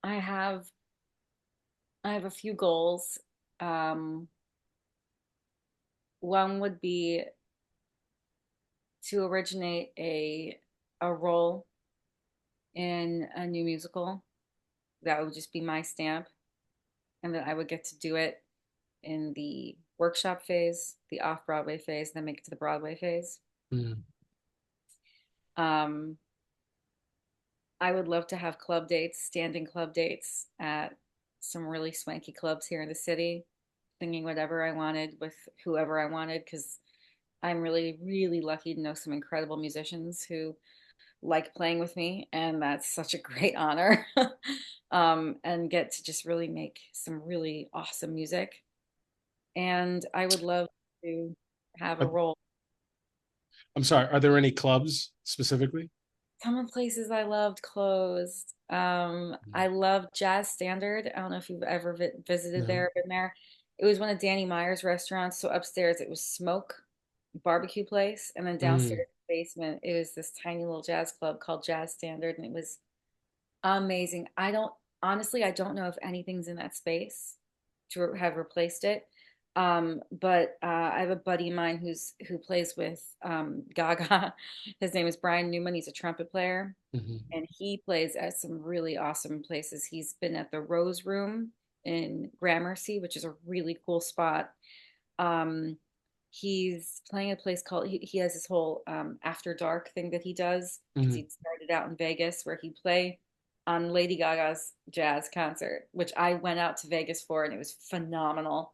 I have I have a few goals. Um, One would be to originate a role in a new musical. That would just be my stamp, and that I would get to do it in the workshop phase, the off-Broadway phase, then make it to the Broadway phase. Mm, Um, I would love to have club dates, standing club dates at some really swanky clubs here in the city, singing whatever I wanted with whoever I wanted, because I'm really, really lucky to know some incredible musicians who like playing with me, and that's such a great honor. And get to just really make some really awesome music. And I would love to have a uh, role. I'm sorry. Are there any clubs specifically? Some of the places I loved closed. Mm. I love Jazz Standard. I don't know if you've ever visited No. there, been there. It was one of Danny Meyer's restaurants. So upstairs it was Smoke barbecue place, and then Mm, downstairs basement it was this tiny little jazz club called Jazz Standard, and it was amazing. I don't honestly, I don't know if anything's in that space to have replaced it. But I have a buddy of mine who plays with Gaga. His name is Brian Newman. He's a trumpet player, mhm. and he plays at some really awesome places. He's been at the Rose Room in Gramercy, which is a really cool spot. Um, he's playing a place called he has this whole after dark thing that he does because Mm, he started out in Vegas where he'd play. on Lady Gaga's jazz concert, which I went out to Vegas for, and it was phenomenal.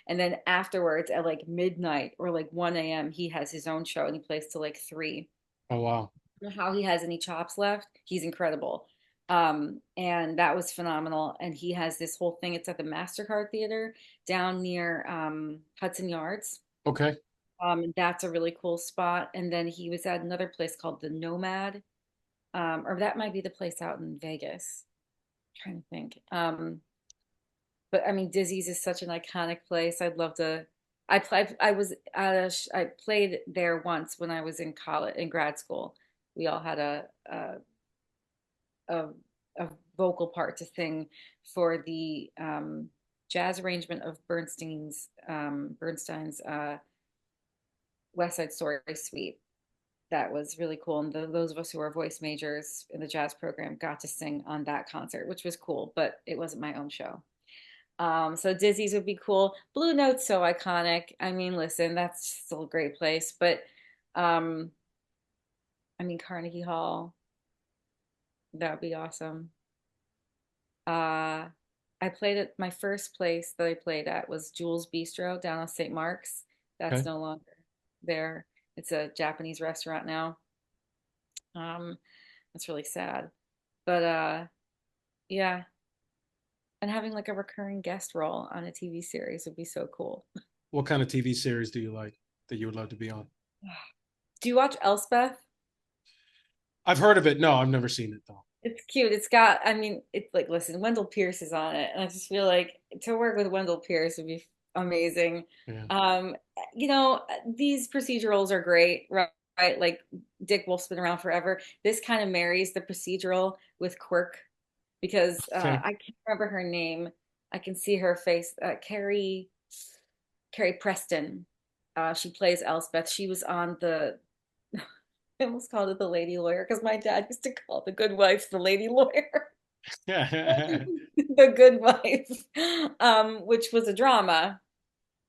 And then afterwards, at like midnight or like 1 a.m., he has his own show and he plays till like 3. Oh wow. I don't know how he has any chops left. He's incredible. And that was phenomenal. And he has this whole thing. It's at the MasterCard Theater down near Hudson Yards. Okay. And that's a really cool spot. And then he was at another place called the Nomad, or that might be the place out in Vegas. I'm trying to think. But I mean, Dizzy's is such an iconic place. I'd love to. I played. I was at a. I played there once when I was in college, in grad school. We all had a, a vocal part to sing for the jazz arrangement of Bernstein's West Side Story Suite. That was really cool. And those of us who are voice majors in the jazz program got to sing on that concert, which was cool, but it wasn't my own show. So Dizzy's would be cool. Blue Note's so iconic. I mean, listen, that's still a great place, but um, I mean, Carnegie Hall, that would be awesome. Uh, I played at my first place that I played at was Jules Bistro down on St. Mark's. That's Okay. no longer there. It's a Japanese restaurant now. Um, that's really sad. But yeah, and having like a recurring guest role on a TV series would be so cool. What kind of TV series do you like that you would love to be on? Do you watch Elspeth? I've heard of it. No, I've never seen it though. It's cute. It's got, I mean, it's like, listen, Wendell Pierce is on it, and I just feel like to work with Wendell Pierce would be amazing. Yeah. Um, these procedurals are great, right? Like Dick Wolf's been around forever. This kind of marries the procedural with quirk because Okay. I can't remember her name. I can see her face. Carrie Preston. She plays Elspeth. She was on the I almost called it the lady lawyer because my dad used to call the good wife the lady lawyer. Yeah. The Good Wife, which was a drama.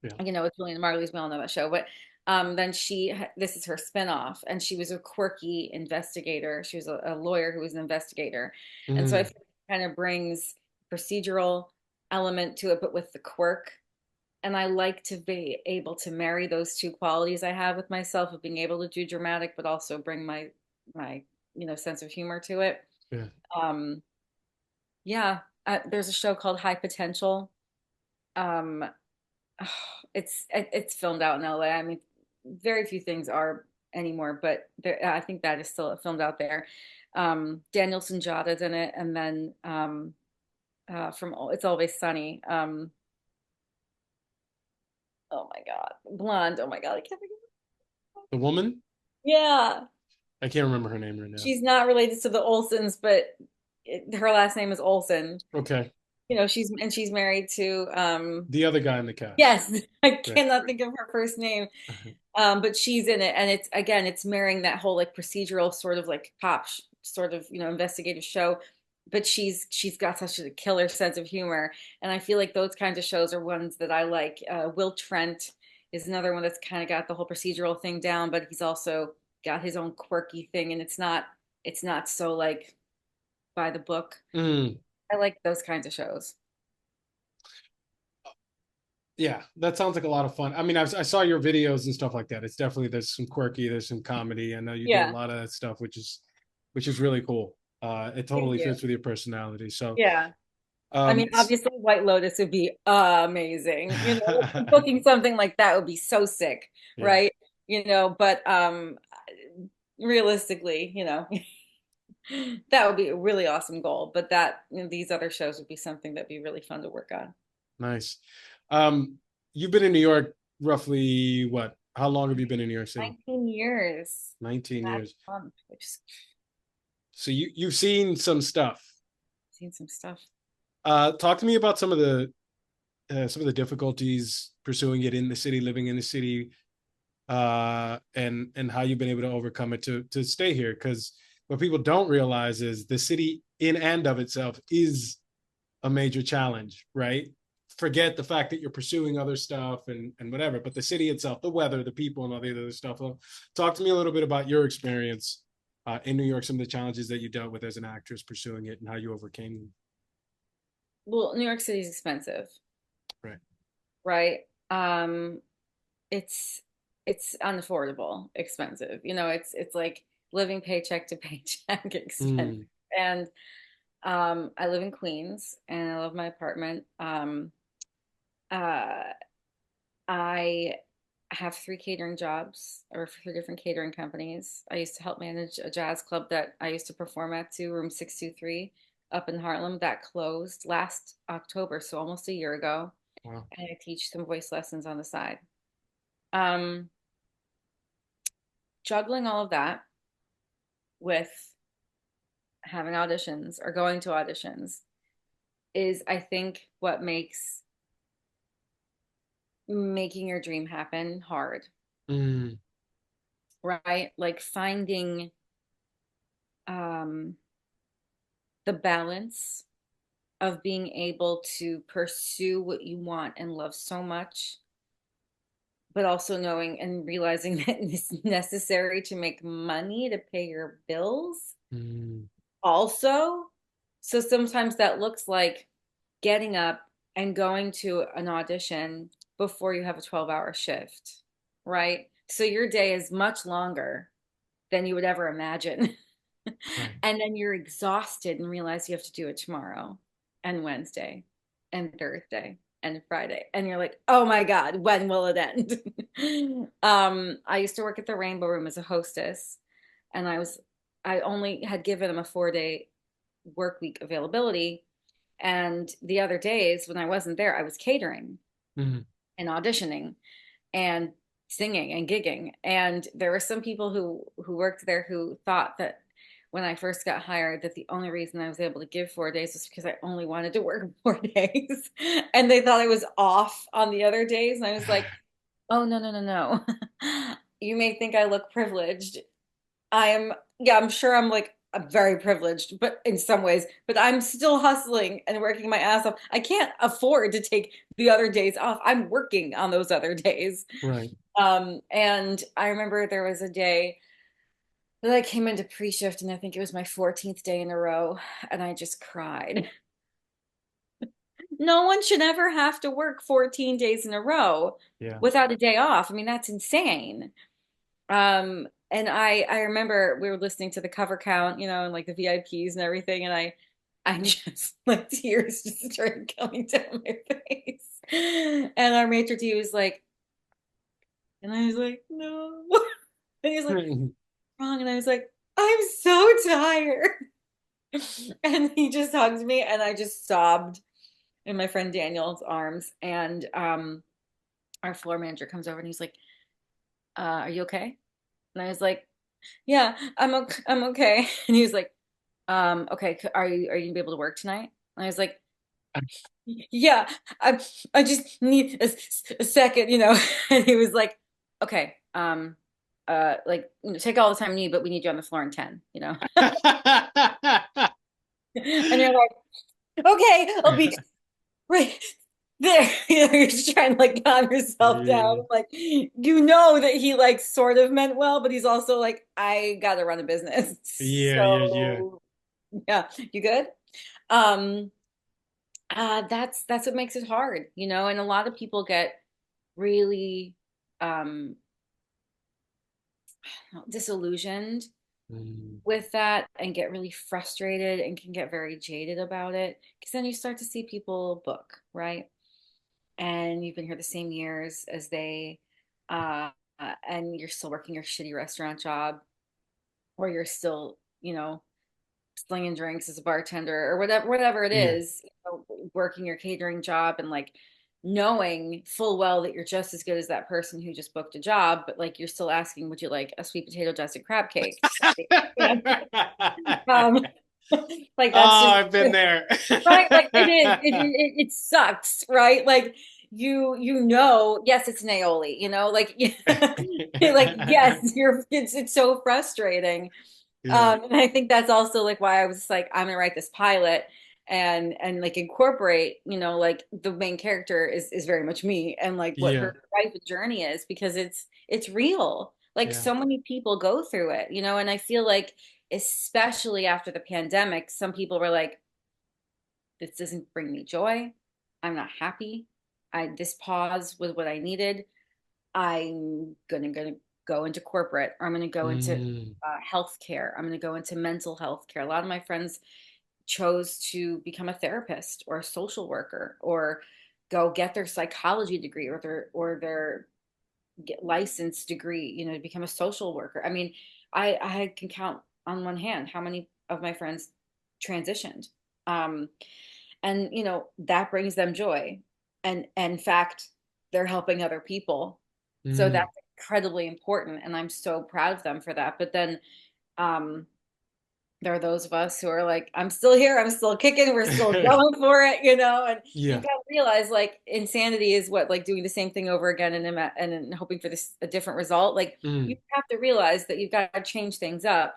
Yeah. It's Julian Marley's, we all know that show. But then this is her spinoff, and she was a quirky investigator. She was a lawyer who was an investigator, and so I Mm, think it kind of brings procedural element to it, but with the quirk. And I like to be able to marry those two qualities I have with myself of being able to do dramatic, but also bring my sense of humor to it. yeah. Um, yeah, there's a show called High Potential. Um, it's filmed out in LA. I mean, very few things are anymore, but I think that is still filmed out there. Daniel Sunjata's in it, and then from It's Always Sunny. Oh my God, blonde. Oh my God, I can't think of. The woman? Yeah, I can't remember her name right now. she's not related to the Olsons, but her last name is Olson. Okay. She's married to The other guy in the cast. yes, I Right. cannot think of her first name. But she's in it, and it's marrying that whole like procedural sort of like sort of investigative show, but she's got such a killer sense of humor, and I feel like those kinds of shows are ones that I like. Will Trent is another one that's kind of got the whole procedural thing down, but he's also got his own quirky thing, and it's not so like by the book. Mm, I like those kinds of shows. yeah, that sounds like a lot of fun. I mean, I saw your videos and stuff like that. It's definitely there's some quirky, there's some comedy. I know you do a Yeah, lot of that stuff, which is really cool. It thank totally you. fits with your personality. So, Yeah. I um, mean, obviously, White Lotus would be amazing. Booking something like that would be so sick, yeah, right? But realistically, that would be a really awesome goal. But these other shows would be something that'd be really fun to work on. nice. Um, you've been in New York roughly what? How long have you been in New York City? 19 years 19 last years. month, which is So you've seen some stuff. seen some stuff. Talk to me about some of the difficulties pursuing it in the city, living in the city, and how you've been able to overcome it to stay here. Because what people don't realize is the city in and of itself is a major challenge, right? Forget the fact that you're pursuing other stuff and whatever, but the city itself, the weather, the people, and all the other stuff. Talk to me a little bit about your experience. in New York, some of the challenges that you dealt with as an actress pursuing it and how you overcame them. Well, New York City is expensive, Right. right? It's it's unaffordable, expensive. It's like living paycheck to paycheck expensive. Mm, And I live in Queens and I love my apartment. Uh, I have three catering jobs or for three different catering companies. I used to help manage a jazz club that I used to perform at too, room 623 up in Harlem. That closed last October, so almost a year ago. wow. And I teach some voice lessons on the side. Um, Juggling all of that with having auditions or going to auditions is, I think, what makes making your dream happen hard, Mm, right? Like finding um, the balance of being able to pursue what you want and love so much, but also knowing and realizing that it's necessary to make money to pay your bills mm, also. So sometimes that looks like getting up and going to an audition before you have a 12-hour shift, right? So your day is much longer than you would ever imagine. right. And then you're exhausted and realize you have to do it tomorrow and Wednesday and Thursday and Friday. And you're like, oh my God, when will it end? I used to work at the Rainbow Room as a hostess, and I only had given them a 4-day work week availability. And the other days when I wasn't there, I was catering Mm, and auditioning and singing and gigging. And there were some people who worked there who thought that when I first got hired, that the only reason I was able to give 4 days was because I only wanted to work 4 days. And they thought I was off on the other days. And I was like, oh, no, no, no, no. You may think I look privileged. Yeah, I'm sure I'm very privileged, but in some ways, but I'm still hustling and working my ass off. I can't afford to take the other days off. I'm working on those other days. right. And I remember there was a day that I came into pre-shift, and I think it was my 14th day in a row, and I just cried. No one should ever have to work 14 days in a row Yeah. without a day off. I mean, that's insane. And I remember we were listening to the cover count, and like the VIPs and everything, and I just like tears just started coming down my face. And our maitre d' was like, and I was like, no. And he was like, wrong. And I was like, I'm so tired. And he just hugged me and I just sobbed in my friend Daniel's arms. And our floor manager comes over and he's like, are you okay? And I was like, yeah, I'm okay. And he was like, okay, are you gonna be able to work tonight? And I was like, yeah, I just need a second, And he was like, okay, like take all the time you need, but we need you on the floor in 10. And you're like, okay, I'll be right there. You're just trying to like calm yourself down. Yeah. Like, that he like sort of meant well, but he's also like, I gotta run a business. Yeah, yeah, yeah. So yeah, you good? Um, that's what makes it hard, and a lot of people get really um disillusioned Mm, with that and get really frustrated and can get very jaded about it because then you start to see people book, right? And you've been here the same years as they, uh, and you're still working your shitty restaurant job, or you're still, slinging drinks as a bartender or whatever it yeah, is, working your catering job and like knowing full well that you're just as good as that person who just booked a job, but like you're still asking, would you like a sweet potato dusted crab cake? um, like that's Oh, just I've been there. right. Like it is. It sucks, right? Like yes, it's an aioli, like like yes, it's so frustrating. Yeah, And I think that's also like why I was like, I'm gonna write this pilot and like incorporate, like the main character is very much me and like what yeah, her life journey is because it's real. Like Yeah. so many people go through it, you know, and I feel like especially after the pandemic, some people were like, this doesn't bring me joy. I'm not happy. This pause was what I needed. I'm gonna go into corporate, or I'm gonna go into Mm, healthcare. I'm gonna go into mental health care. A lot of my friends chose to become a therapist or a social worker, or go get their psychology degree, or their get licensed degree, you know, to become a social worker. I mean, I can count on one hand how many of my friends transitioned. Um, and you know, that brings them joy. And in fact, they're helping other people. So mm, that's incredibly important. And I'm so proud of them for that. But then um there are those of us who are like, I'm still here, I'm still kicking, we're still going for it, you know. And you've yeah. got to realize like insanity is what, like doing the same thing over again and then hoping for this a different result. Like you Mm, have to realize that you've got to change things up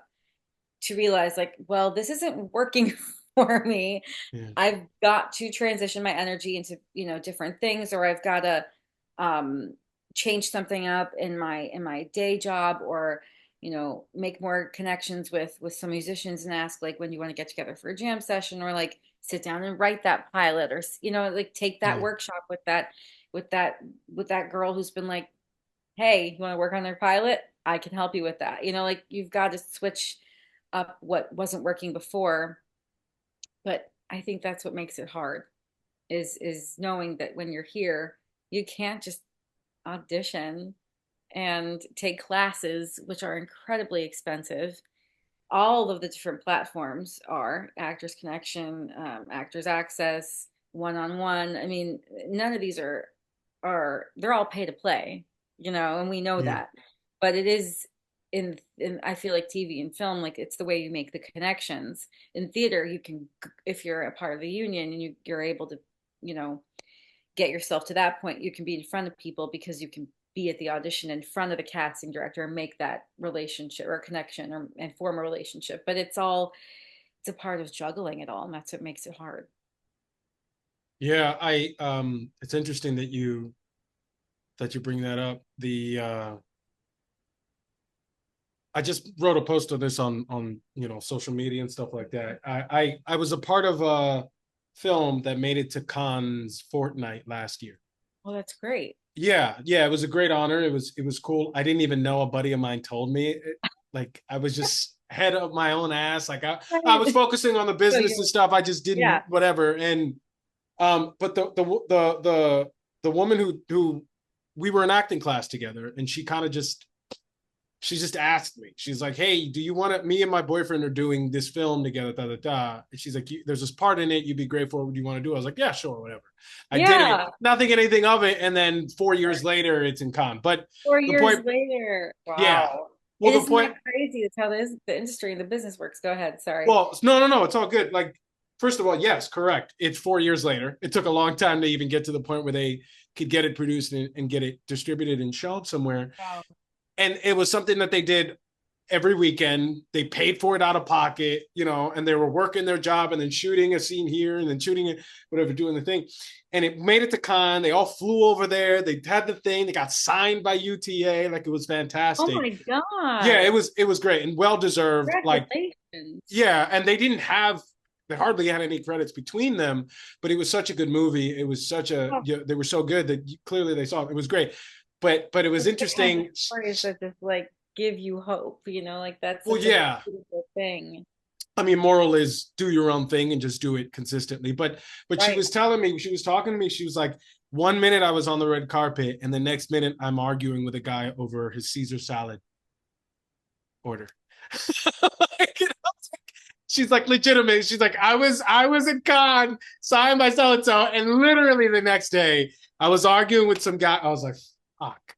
to realize like, well, this isn't working for me. yeah. I've got to transition my energy into, you know, different things, or I've got to um change something up in my day job, or you know, make more connections with some musicians and ask like, when do you want to get together for a jam session, or like sit down and write that pilot, or you know, like take that Yeah. workshop with that with that girl who's been like, hey, you want to work on their pilot? I can help you with that. You know, like you've got to switch up what wasn't working before. But I think that's what makes it hard is knowing that when you're here, you can't just audition and take classes, which are incredibly expensive. All of the different platforms are Actors Connection, Actors Access, One on One. I mean, none of these are they're all pay to play, you know, and we know Yeah. that. But it is in I feel like TV and film, like it's the way you make the connections. In theater, you can, if you're a part of the union and you're able to, you know, get yourself to that point, you can be in front of people because you can be at the audition in front of the casting director and make that relationship or connection, or and form a relationship. But it's a part of juggling it all, and that's what makes it hard. Yeah. It's interesting that you bring that up. I just wrote a post on this on social media and stuff like that. I was a part of a film that made it to Cannes Fortnight last year. Well, that's great. Yeah, yeah, it was a great honor. It was cool. I didn't even know, a buddy of mine told me. Like I was just head up my own ass. Like I was Right. focusing on the So business and you, stuff. I just didn't yeah. whatever. And but the woman who we were in acting class together, and she just asked me. She's like, "Hey, do you want to? Me and my boyfriend are doing this film together." Da da da. And she's like, "There's this part in it. You'd be great for. What do you want to do?" I was like, "Yeah, sure, whatever." I did it, Yeah. not thinking anything of it, and then 4 years later, it's in con. But four the years point, later. yeah. Wow. Well, And the isn't point. that crazy? That's how the industry and the business works. Go ahead. Sorry. Well, no, no, no. It's all good. Like, first of all, yes, correct. It's 4 years later. It took a long time to even get to the point where they could get it produced and get it distributed and shown somewhere. Wow. And it was something that they did every weekend. They paid for it out of pocket, and they were working their job and then shooting a scene here and then shooting it, whatever, doing the thing. And it made it to Cannes. They all flew over there. They had the thing. They got signed by UTA. Like, it was Oh fantastic. my Yeah, it God. was it was great and well deserved. Like, Congratulations. yeah, and they hardly had any credits between them, but it was such a good movie. It was such a, Oh, they were so good that clearly they saw it. It was great. But it was it's the kind of interesting. stories that just like give you hope, you know, like that's Well, such a yeah. beautiful thing. I mean, moral is do your own thing and just do it consistently. But she Right. was telling me, she was talking to me, she was like, one minute I was on the red carpet, and the next minute I'm arguing with a guy over his Caesar salad order. Like, she's like, legitimate. She's like, I was a con, signed by so and so, and literally the next day I was arguing with some guy. I was like, fuck.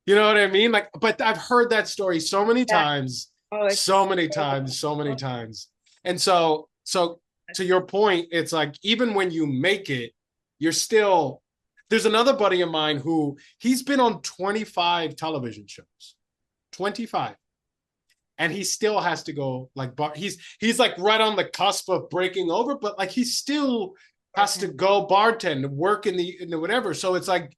You know what I mean? Like, but I've heard that story so many Yeah. times, Oh, so it's many times, so many times. And so to your point, it's like, even when you make it, you're still, there's another buddy of mine who he's been on 25 television shows. 25. And he still has to go, like, he's like right on the cusp of breaking over, but like he still has to go bartend, work in the whatever. So it's like,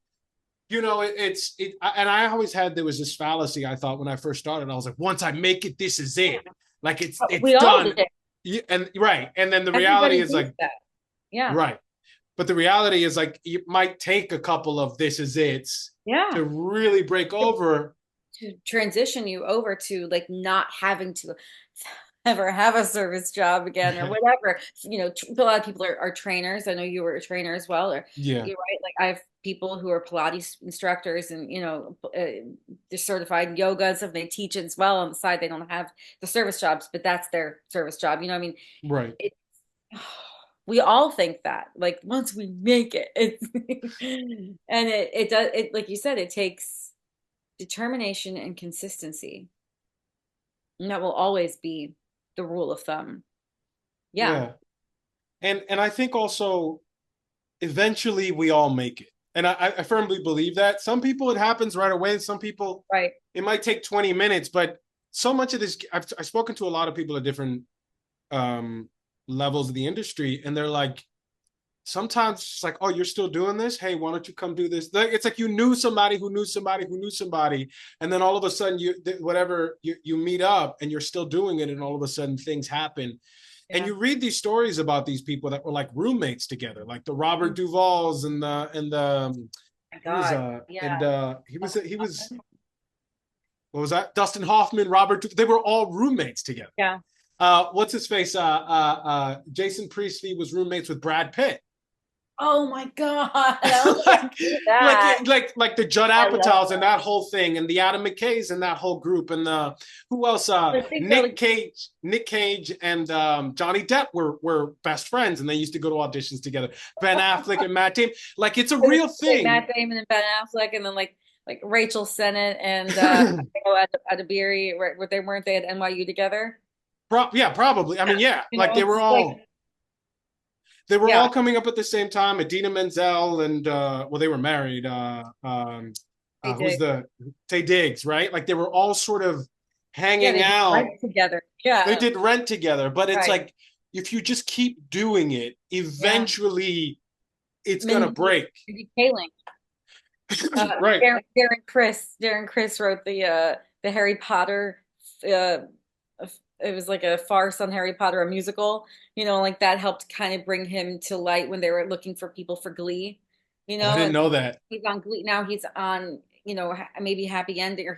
You know, and I always had, there was this fallacy. I thought when I first started, I was like, once I make it, this is it. Like it's We all done. did. And right. And then the reality Everybody is thinks like, that. Yeah. right. But the reality is like, it might take a couple of this is it's Yeah. to really break over. To transition you over to like not having to ever have a service job again or whatever. You know, a lot of people are trainers. I know you were a trainer as well, or Yeah. you're right. Like I have people who are Pilates instructors and, you know, they're certified yoga and stuff. They teach it as well on the side. They don't have the service jobs, but that's their service job. You know, I mean, Right. it, we all think that like once we make it, it's and it does it like you said, it takes determination and consistency. And that will always be the rule of thumb. Yeah. Yeah. And I think also eventually we all make it. And I firmly believe that. Some people it happens right away. Some people Right. it might take 20 minutes, but so much of this, I've spoken to a lot of people at different um, levels of the industry, and they're like, sometimes it's like, oh, you're still doing this? Hey, why don't you come do this? It's like you knew somebody who knew somebody who knew somebody, and then all of a sudden you meet up and you're still doing it, and all of a sudden things happen. And Yeah. you read these stories about these people that were like roommates together, like the Robert Duvals and My he was God. Yeah. he was what was that? Dustin Hoffman, Robert. They were all roommates together. Yeah. What's his face? Jason Priestley was roommates with Brad Pitt. Oh my God. like, That. like the Judd I love Apatows and that. that whole thing, and the Adam McKays and that whole group, and the who else? I think they're like, Nick Cage, and Johnny Depp were best friends, and they used to go to auditions together. Ben Affleck and Matt Damon, like it's a real like thing. Matt Damon and Ben Affleck, and then like Rachel Sennett and Adabiri, where they weren't they at NYU together? Yeah, probably. I mean, yeah, You like know, it's just like they were yeah, all coming up at the same time. Adina Menzel and well, they were married. they Who's did. the Tay Diggs, right? Like they were all sort of Yeah, hanging they did out. Rent together. They Yeah, did Rent together, but it's right. like if you just keep doing it, Yeah. eventually it's gonna Mindy, break. Mindy Kaling. Right. Darren Chris wrote the Harry Potter uh it was like a farce on Harry Potter, a musical, you know, like that helped kind of bring him to light when they were looking for people for Glee, you Oh, I know, didn't and know that. he's on Glee now. He's on, you know, maybe Happy Ending, or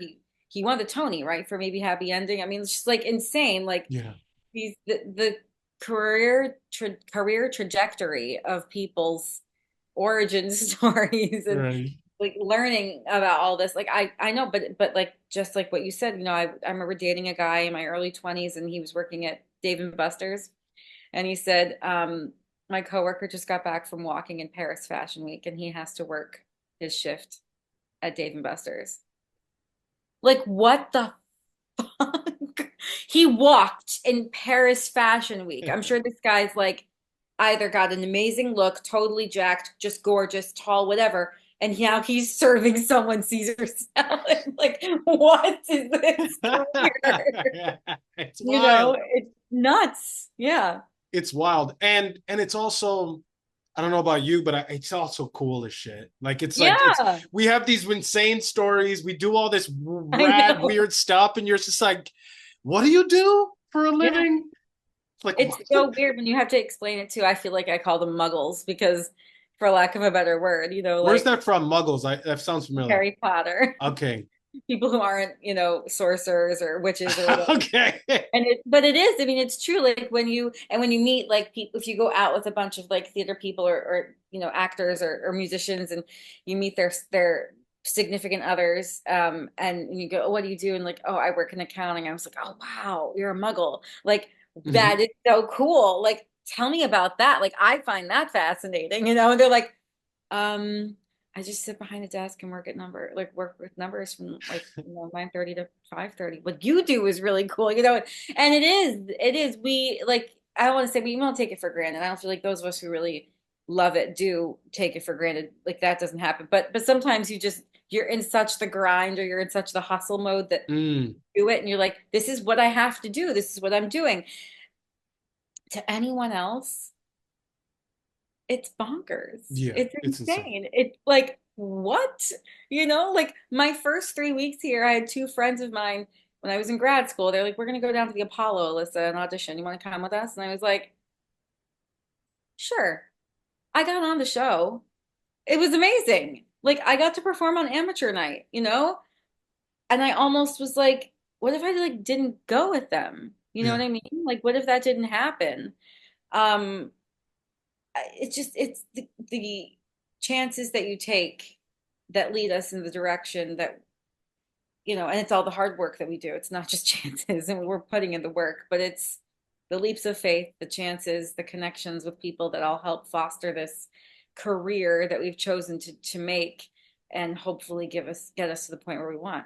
he won the Tony, right, for maybe Happy Ending. I mean, it's just like insane. Like Yeah. these the career trajectory of people's origin stories and Right. like learning about all this. Like I know, but like just like what you said, you know, I remember dating a guy in my early 20s and he was working at Dave and Buster's, and he said, my coworker just got back from walking in Paris Fashion Week and he has to work his shift at Dave and Buster's. Like what the fuck? He walked in Paris Fashion Week. I'm sure this guy's like either got an amazing look, totally jacked, just gorgeous, tall, whatever. And now he's serving someone Caesar salad. Like, what is this career? It's You know, wild. it's nuts. Yeah. It's wild. And it's also, I don't know about you, but it's also cool as shit. Like it's Yeah, we have these insane stories. We do all this I rad, know. weird stuff, and you're just like, what do you do for a Yeah. living? Like, It's what? so weird when you have to explain it too. I feel like I call them muggles because, for lack of a better word, you know, Where's like that from? Muggles. That sounds familiar. Harry Potter, Okay. people who aren't, you know, sorcerers or witches or whatever. Okay. And but it is, I mean, it's true. Like when you meet like people, if you go out with a bunch of like theater people or you know, actors or musicians and you meet their significant others, and you go, oh, what do you do? And like, oh, I work in accounting. I was like, oh, wow, you're a muggle. Like, Mhm. that is so cool. Like, tell me about that. Like, I find that fascinating, you know? And they're like, um, I just sit behind a desk and work with numbers from like, you know, 9:30 to 5:30. What you do is really cool, you know? And it is, we like, I don't want to say we don't take it for granted. I don't feel like those of us who really love it do take it for granted. Like that doesn't happen. But sometimes you're in such the grind or you're in such the hustle mode that Mm. you do it and you're like, this is what I have to do. This is what I'm doing. To anyone else, it's bonkers. Yeah, It's it's insane. insane. It's like what? Like my first 3 weeks here, I had two friends of mine when I was in grad school. They're like, we're going to go down to the Apollo, Alyssa, and audition. You want to come with us? And I was like, sure. I got on the show. It was amazing. Like I got to perform on amateur night, And I almost was like, what if I like didn't go with them? You know what Yeah. I mean? Like what if that didn't happen? Um, it's the chances that you take that lead us in the direction that, and it's all the hard work that we do. It's not just chances and we're putting in the work, but it's the leaps of faith, the chances, the connections with people that all help foster this career that we've chosen to make and hopefully get us to the point where we want.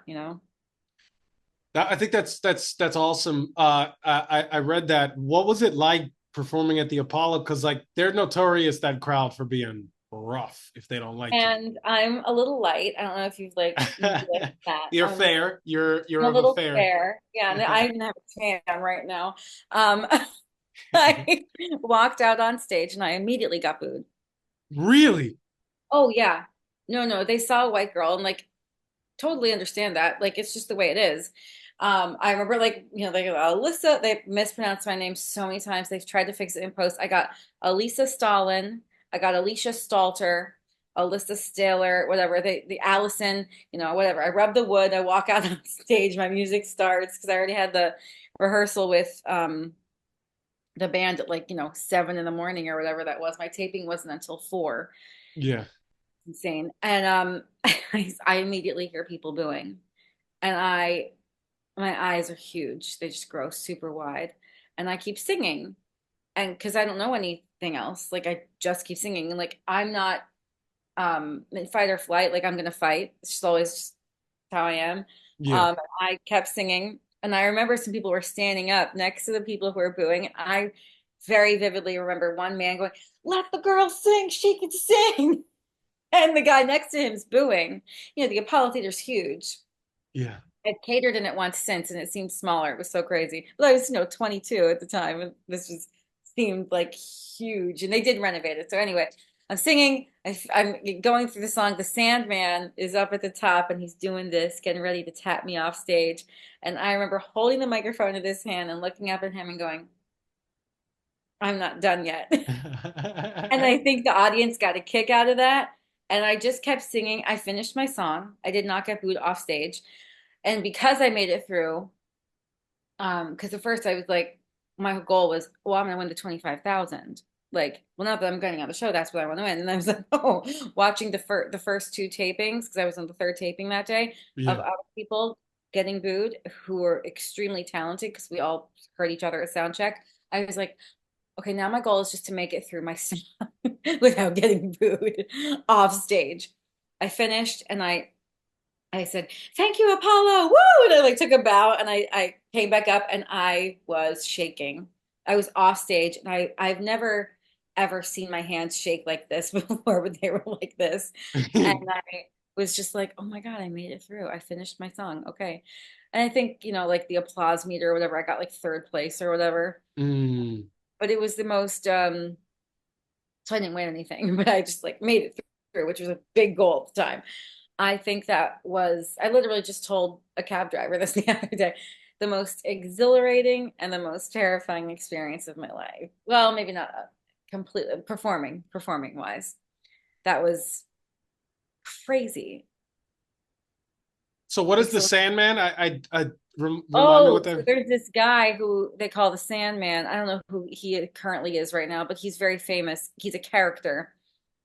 I think that's awesome. I read that. What was it like performing at the Apollo? Because like they're notorious, that crowd, for being rough if they don't like you. And I'm a little light. I don't know if you've like noticed that. You're fair. I'm You're a of a little fair. fair. Yeah, and I even have a tan right now. Um, I walked out on stage and I immediately got booed. Really? Oh yeah. No, no, they saw a white girl and like totally understand that. Like it's just the way it is. I remember like, like Alyssa, they mispronounced my name so many times. They've tried to fix it in post. I got Alissa Stalin, I got Alicia Stalter, Alissa Stahler, whatever. The Allison, whatever. I rub the wood, I walk out on stage, my music starts because I already had the rehearsal with the band at like, 7 in the morning or whatever that was. My taping wasn't until 4. Yeah. Insane. And I immediately hear people booing. And my eyes are huge. They just grow super wide. And I keep singing. And because I don't know anything else, like I just keep singing. And like I'm not in fight or flight, like I'm gonna fight. It's just always just how I am. Yeah. I kept singing. And I remember some people were standing up next to the people who were booing. I very vividly remember one man going, let the girl sing, she can sing. And the guy next to him is booing. The Apollo Theater's huge. Yeah. I've catered in it once since, and it seemed smaller. It was so crazy. But I was, 22 at the time, and this was seemed like huge. And they did renovate it. So anyway, I'm singing. I'm going through the song. The Sandman is up at the top, and he's doing this, getting ready to tap me off stage. And I remember holding the microphone in this hand and looking up at him and going, "I'm not done yet." And I think the audience got a kick out of that. And I just kept singing. I finished my song. I did not get booed off stage. And because I made it through, because at first I was like, my goal was, well, I'm gonna win the 25,000. Like, well, now that I'm getting on the show, that's what I want to win. And I was like, oh, watching the first two tapings, because I was on the third taping that day, of Yeah. other people getting booed who were extremely talented because we all heard each other at sound check. I was like, okay, now my goal is just to make it through my song without getting booed off stage. I finished and I said, thank you, Apollo. Woo! And I like took a bow and I came back up and I was shaking. I was off stage and I've never ever seen my hands shake like this before, but they were like this. And I was just like, oh my God, I made it through. I finished my song. Okay. And I think, like the applause meter or whatever, I got like third place or whatever. Mm. But it was the most so I didn't win anything, but I just like made it through, which was a big goal at the time. I think that was, I literally just told a cab driver this the other day, the most exhilarating and the most terrifying experience of my life. Well, maybe not completely performing wise. That was crazy. So what is the So, Sandman? Remind me what oh, so that. there's this guy who they call the Sandman. I don't know who he currently is right now, but he's very famous. He's a character.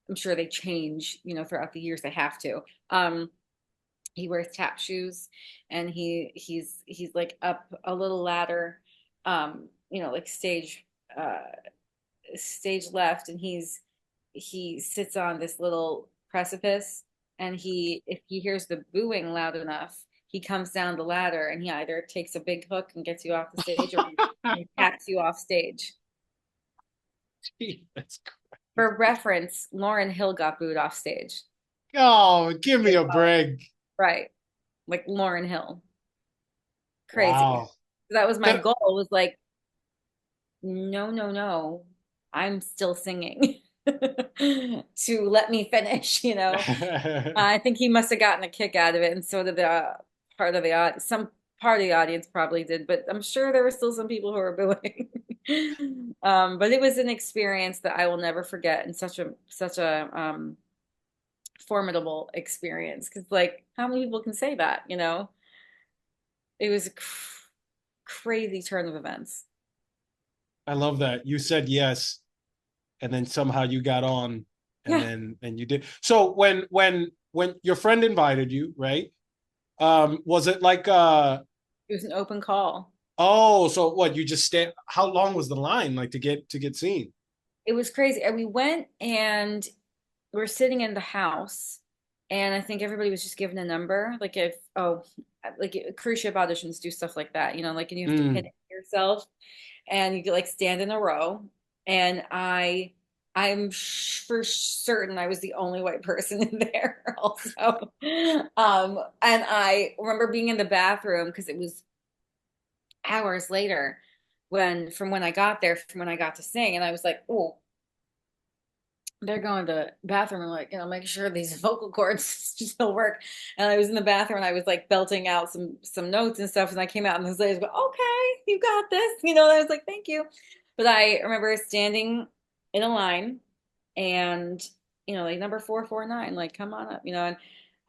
I'm sure they change, throughout the years. They have to. He wears tap shoes, and he's like up a little ladder, like stage left, and he sits on this little precipice, and if he hears the booing loud enough, he comes down the ladder, and he either takes a big hook and gets you off the stage, or he taps you off stage. Gee, that's For reference, Lauren Hill got booed off stage. oh, give me a break. Right. Like Lauren Hill. Crazy. Wow. That was my That goal, was like, no, no, no. I'm still singing. to let me finish, you know. I think he must have gotten a kick out of it, and so did the part of the audience. Some part of the audience probably did, but I'm sure there were still some people who were booing. But it was an experience that I will never forget, and such a formidable experience. Because like, how many people can say that? You know, it was a crazy turn of events. I love that. You said yes, and then somehow you got on, and Yeah, then you did. So when your friend invited you, right? Was it like it was an open call. oh, so what, you just stand, how long was the line like to get seen? It was crazy. And we went and we were sitting in the house, and I think everybody was just given a number. Like if like cruise ship auditions do stuff like that, you know, like and you have to pin Mm. it yourself, and you could like stand in a row. And for certain I was the only white person in there also. And I remember being in the bathroom because it was hours later when I got there, from when I got to sing, and I was like, oh, they're going to the bathroom and like, you know, make sure these vocal cords still work. And I was in the bathroom and I was like belting out some notes and stuff. And I came out and this lady was going, okay, you got this. You know, and I was like, thank you. But I remember standing in a line and, you know, like number 449, like, come on up, you know,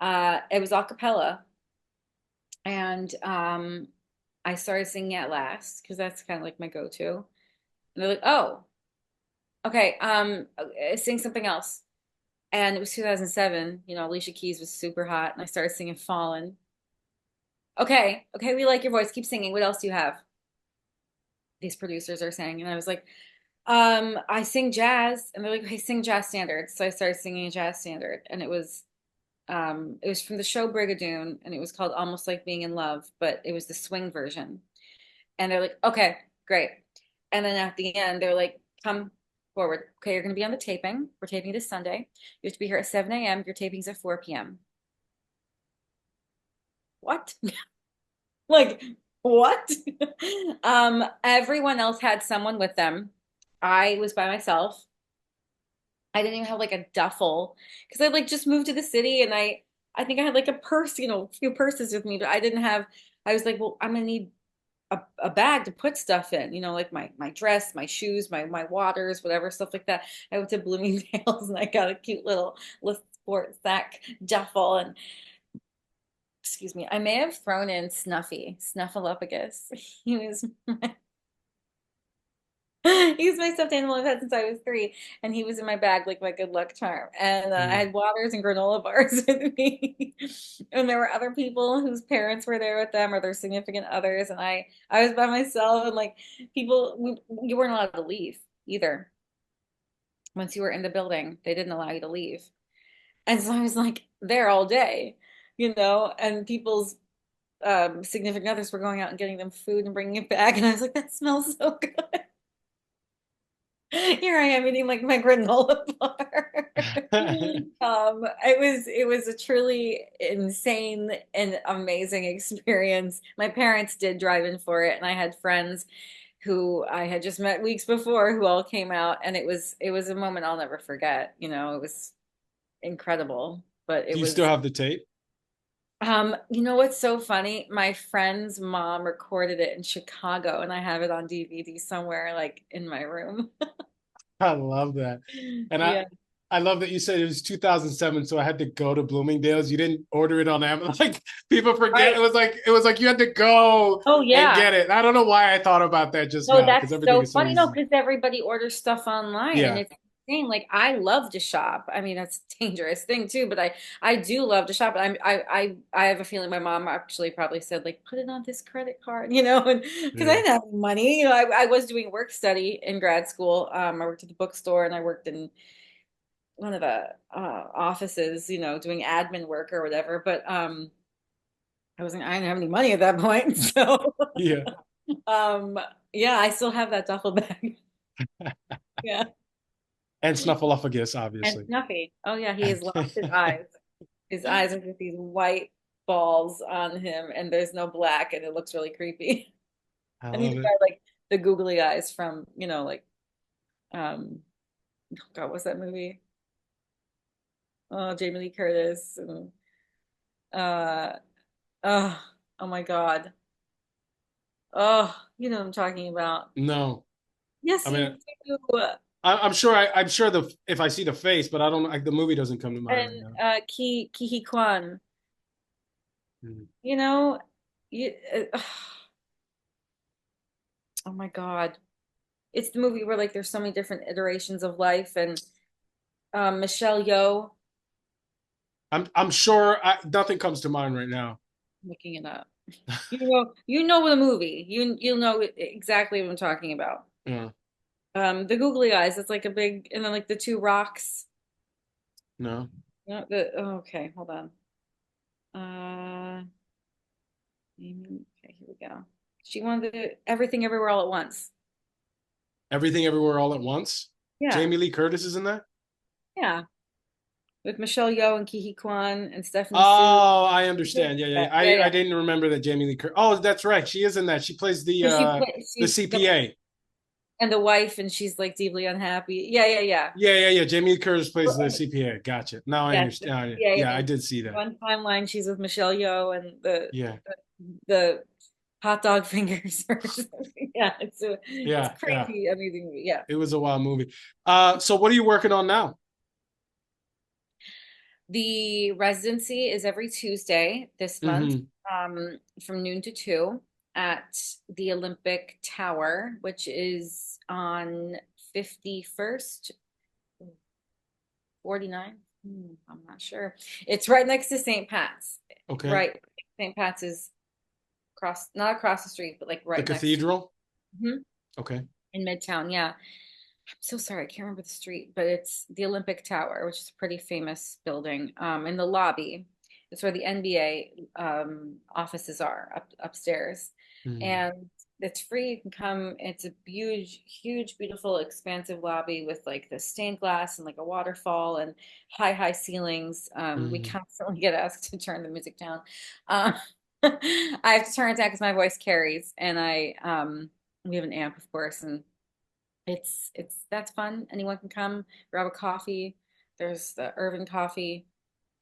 and it was a cappella. And I started singing at last because that's kind of like my go-to. And they're like, oh, okay, sing something else. And it was 2007. You know, Alicia Keys was super hot, and I started singing Fallen. Okay, okay, we like your voice. Keep singing. What else do you have? These producers are saying. And I was like, I sing jazz. And they're like, hey, sing jazz standards. So I started singing a jazz standard. And it was from the show Brigadoon, and it was called Almost Like Being in Love, but it was the swing version. And they're like, okay, great. And then at the end, they're like, come forward. Okay, you're going to be on the taping. We're taping this Sunday. You have to be here at 7 a.m. Your taping's at 4 p.m. What? Like, what? Everyone else had someone with them. I was by myself. I didn't even have like a duffel because I like just moved to the city, and I think I had like a purse, you know, a few purses with me, but I didn't have. I was like, well, I'm gonna need a bag to put stuff in, you know, like my dress, my shoes, my waters, whatever, stuff like that. I went to Bloomingdale's and I got a cute little sport sack duffel. And excuse me, I may have thrown in Snuffy, Snuffleupagus. He was he's my stuffed animal I've had since I was 3, and he was in my bag like my good luck charm. And I Mm. had waters and granola bars with me, and there were other people whose parents were there with them or their significant others, and I was by myself, and like you weren't allowed to leave either. Once you were in the building, they didn't allow you to leave, and so I was like there all day, you know, and people's significant others were going out and getting them food and bringing it back, and I was like, that smells so good. Here I am eating like my granola bar. It was a truly insane and amazing experience. My parents did drive in for it, and I had friends who I had just met weeks before who all came out, and it was a moment I'll never forget. You know, it was incredible, but Do it you still was have the tape? you know what's so funny? My friend's mom recorded it in Chicago, and I have it on DVD somewhere like in my room. I love that. And I Yeah. I love that you said it was 2007, so I had to go to Bloomingdale's. You didn't order it on Amazon. Like people forget Right. it was like you had to go Oh and yeah. get it. I don't know why I thought about that just No, now because that's everything so is so funny. No, easy. because everybody orders stuff online, and Yeah. it's insane. Like I love to shop. I mean, that's a dangerous thing too, but I do love to shop. And I have a feeling my mom actually probably said like put it on this credit card, you know, and because I Yeah. didn't have any money. You know, I was doing work study in grad school. I worked at the bookstore, and I worked in one of the offices, you know, doing admin work or whatever. But I didn't have any money at that point, so Yeah. um yeah, I still have that duffel bag. Yeah. And Snuffleupagus, And obviously. Snuffy. Oh yeah, he has lost his eyes. His eyes are just these white balls on him, and there's no black, and it looks really creepy. I And he's love it. got like the googly eyes from, you know, like um Oh God, what's that movie? Oh, Jamie Lee Curtis and uh oh, oh my God. Oh, you know what I'm talking about. No, I Yes, mean, you do. I'm sure. I'm sure the if I see the face, but I don't. Like, the movie doesn't come to mind right And now. Ki Hee Kwan. Mhm. You know, you, oh my God. It's the movie where like there's so many different iterations of life and Michelle Yeoh, I'm sure. Nothing comes to mind right now. looking it up. You know the movie. You'll know exactly what I'm talking about. Yeah. The googly eyes, it's like a big, and then like the two rocks. No. No, the oh, okay, hold on. Uh, okay, here we go. She wanted to, everything everywhere all at once. Everything Everywhere All at Once. Yeah, Jamie Lee Curtis is in that. yeah, with Michelle Yeoh and Ki Hee Kwan and Stephanie Sue. Oh, I Yeah, understand. Yeah, yeah. yeah, I yeah. didn't remember that Jamie Lee Curtis. Oh, that's right. She is in that. She plays So she play, the she's the CPA. and the wife, and she's like deeply unhappy. Yeah, yeah, yeah. Yeah, yeah, yeah. Jamie Lee Curtis plays the CPA. Gotcha. Now I Yeah, understand. yeah, Yeah, I yeah. did see that. One timeline, she's with Michelle Yeoh and Yeah, the hot dog fingers. Or something. Yeah, it's yeah, yeah. crazy, amazing movie. Yeah. It was a wild movie. So what are you working on now? The residency is every Tuesday this month, Hmm. from noon to 2 at the Olympic Tower, which is on 51st, 49. I'm not sure. It's right next to St. Pat's. Okay. Right. St. Pat's is across, not across the street, but like The right next to Cathedral. Mhm. Okay. In Midtown. Yeah. I'm so sorry, I can't remember the street, but it's the Olympic Tower, which is a pretty famous building. In the lobby, it's where the NBA offices are upstairs, Mm. and it's free. You can come. It's a huge, huge, beautiful, expansive lobby with like the stained glass and like a waterfall and high, high ceilings. We Mm. constantly get asked to turn the music down. Uh, I have to turn it down because my voice carries, and I we have an amp, of course, and it's that's fun. Anyone can come grab a coffee. There's the Irvin Coffee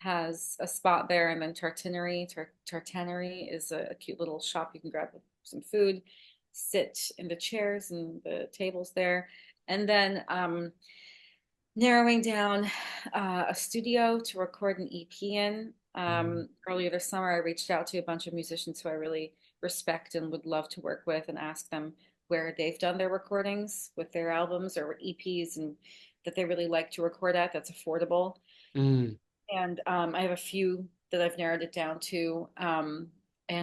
has a spot there, and then Tartanery is a cute little shop. You can grab some food, sit in the chairs and the tables there, and then narrowing down a studio to record an EP in. Mm. Earlier this summer, I reached out to a bunch of musicians who I really respect and would love to work with and ask them where they've done their recordings with their albums or EPs and that they really like to record at that's affordable. Mm. And I have a few that I've narrowed it down to. And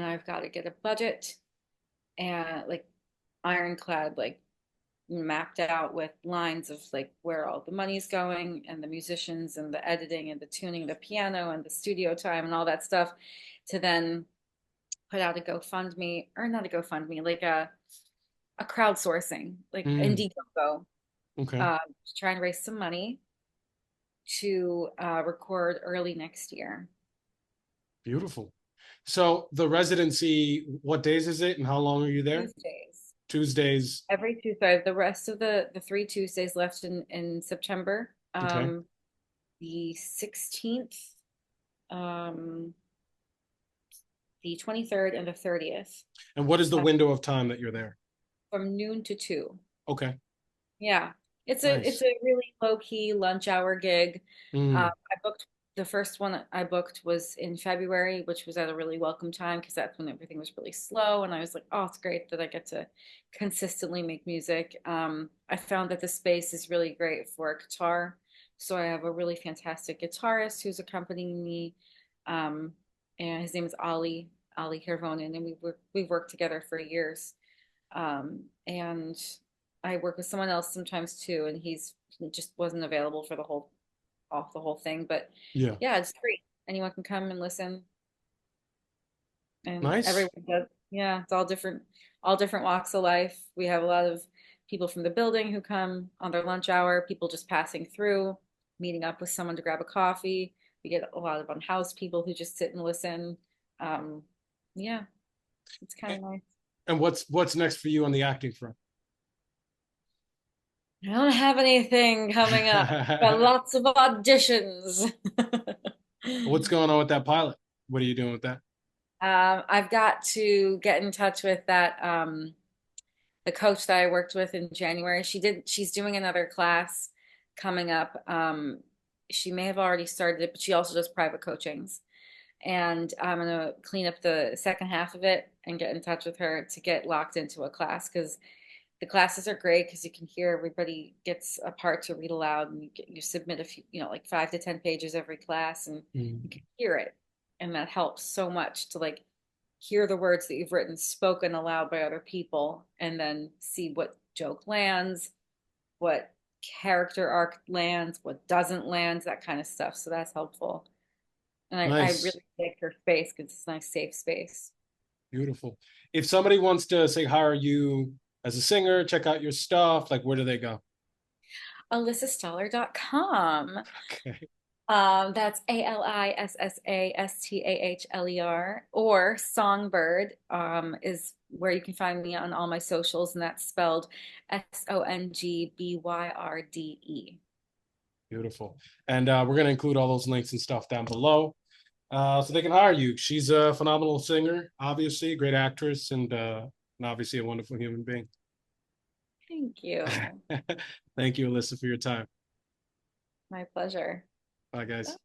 I've got to get a budget and like ironclad, like mapped out with lines of like where all the money's going and the musicians and the editing and the tuning, the piano and the studio time and all that stuff to then put out a GoFundMe or not a GoFundMe, like a crowdsourcing, like Mm. Indiegogo, Okay. to try and raise some money to record early next year. Beautiful. So the residency, what days is it and how long are you there? Tuesdays. Tuesdays. Every Tuesday. The rest of the 3 Tuesdays left in September. Okay. The 16th, um, the 23rd, and the 30th, And what is the uh, window of time that you're there? from noon to 2. Okay. Yeah. It's Nice. a really low key lunch hour gig. Mm. I booked the first one I booked was in February, which was at a really welcome time because that's when everything was really slow. And I was like, oh, it's great that I get to consistently make music. I found that the space is really great for guitar. So I have a really fantastic guitarist who's accompanying me. Um, and his name is Ali Hirvonen, and we've worked together for years. And I work with someone else sometimes too, and he just wasn't available for the whole thing. But Yeah. yeah, it's free. Anyone can come and listen, and Nice. everyone does. Yeah, it's all different walks of life. We have a lot of people from the building who come on their lunch hour, people just passing through, meeting up with someone to grab a coffee. We get a lot of unhoused people who just sit and listen. Um, yeah, it's kind A- of nice. And what's next for you on the acting front? I don't have anything coming up. Got lots of auditions. What's going on with that pilot? What are you doing with that? I've got to get in touch with that the coach that I worked with in January. She's doing another class coming up. She may have already started it, but she also does private coachings. And I'm gonna clean up the second half of it and get in touch with her to get locked into a class because the classes are great because you can hear everybody gets a part to read aloud and you submit a few, like 5 to 10 pages every class and you Mm. can hear it. And that helps so much to like hear the words that you've written spoken aloud by other people and then see what joke lands, what character arc lands, what doesn't land, that kind of stuff. So that's helpful. And I Nice. really like her space because it's a nice safe space. Beautiful. If somebody wants to say hire you as a singer, check out your stuff, like where do they go? AlissaStahler.com. Okay. That's ALISSASTAHLER, or Songbird is where you can find me on all my socials, and that's spelled SONGBYRDE. Beautiful. And we're going to include all those links and stuff down below so they can hire you. She's a phenomenal singer, obviously, great actress, and obviously a wonderful human being. Thank you. Thank you, Alissa, for your time. My pleasure. Bye, guys.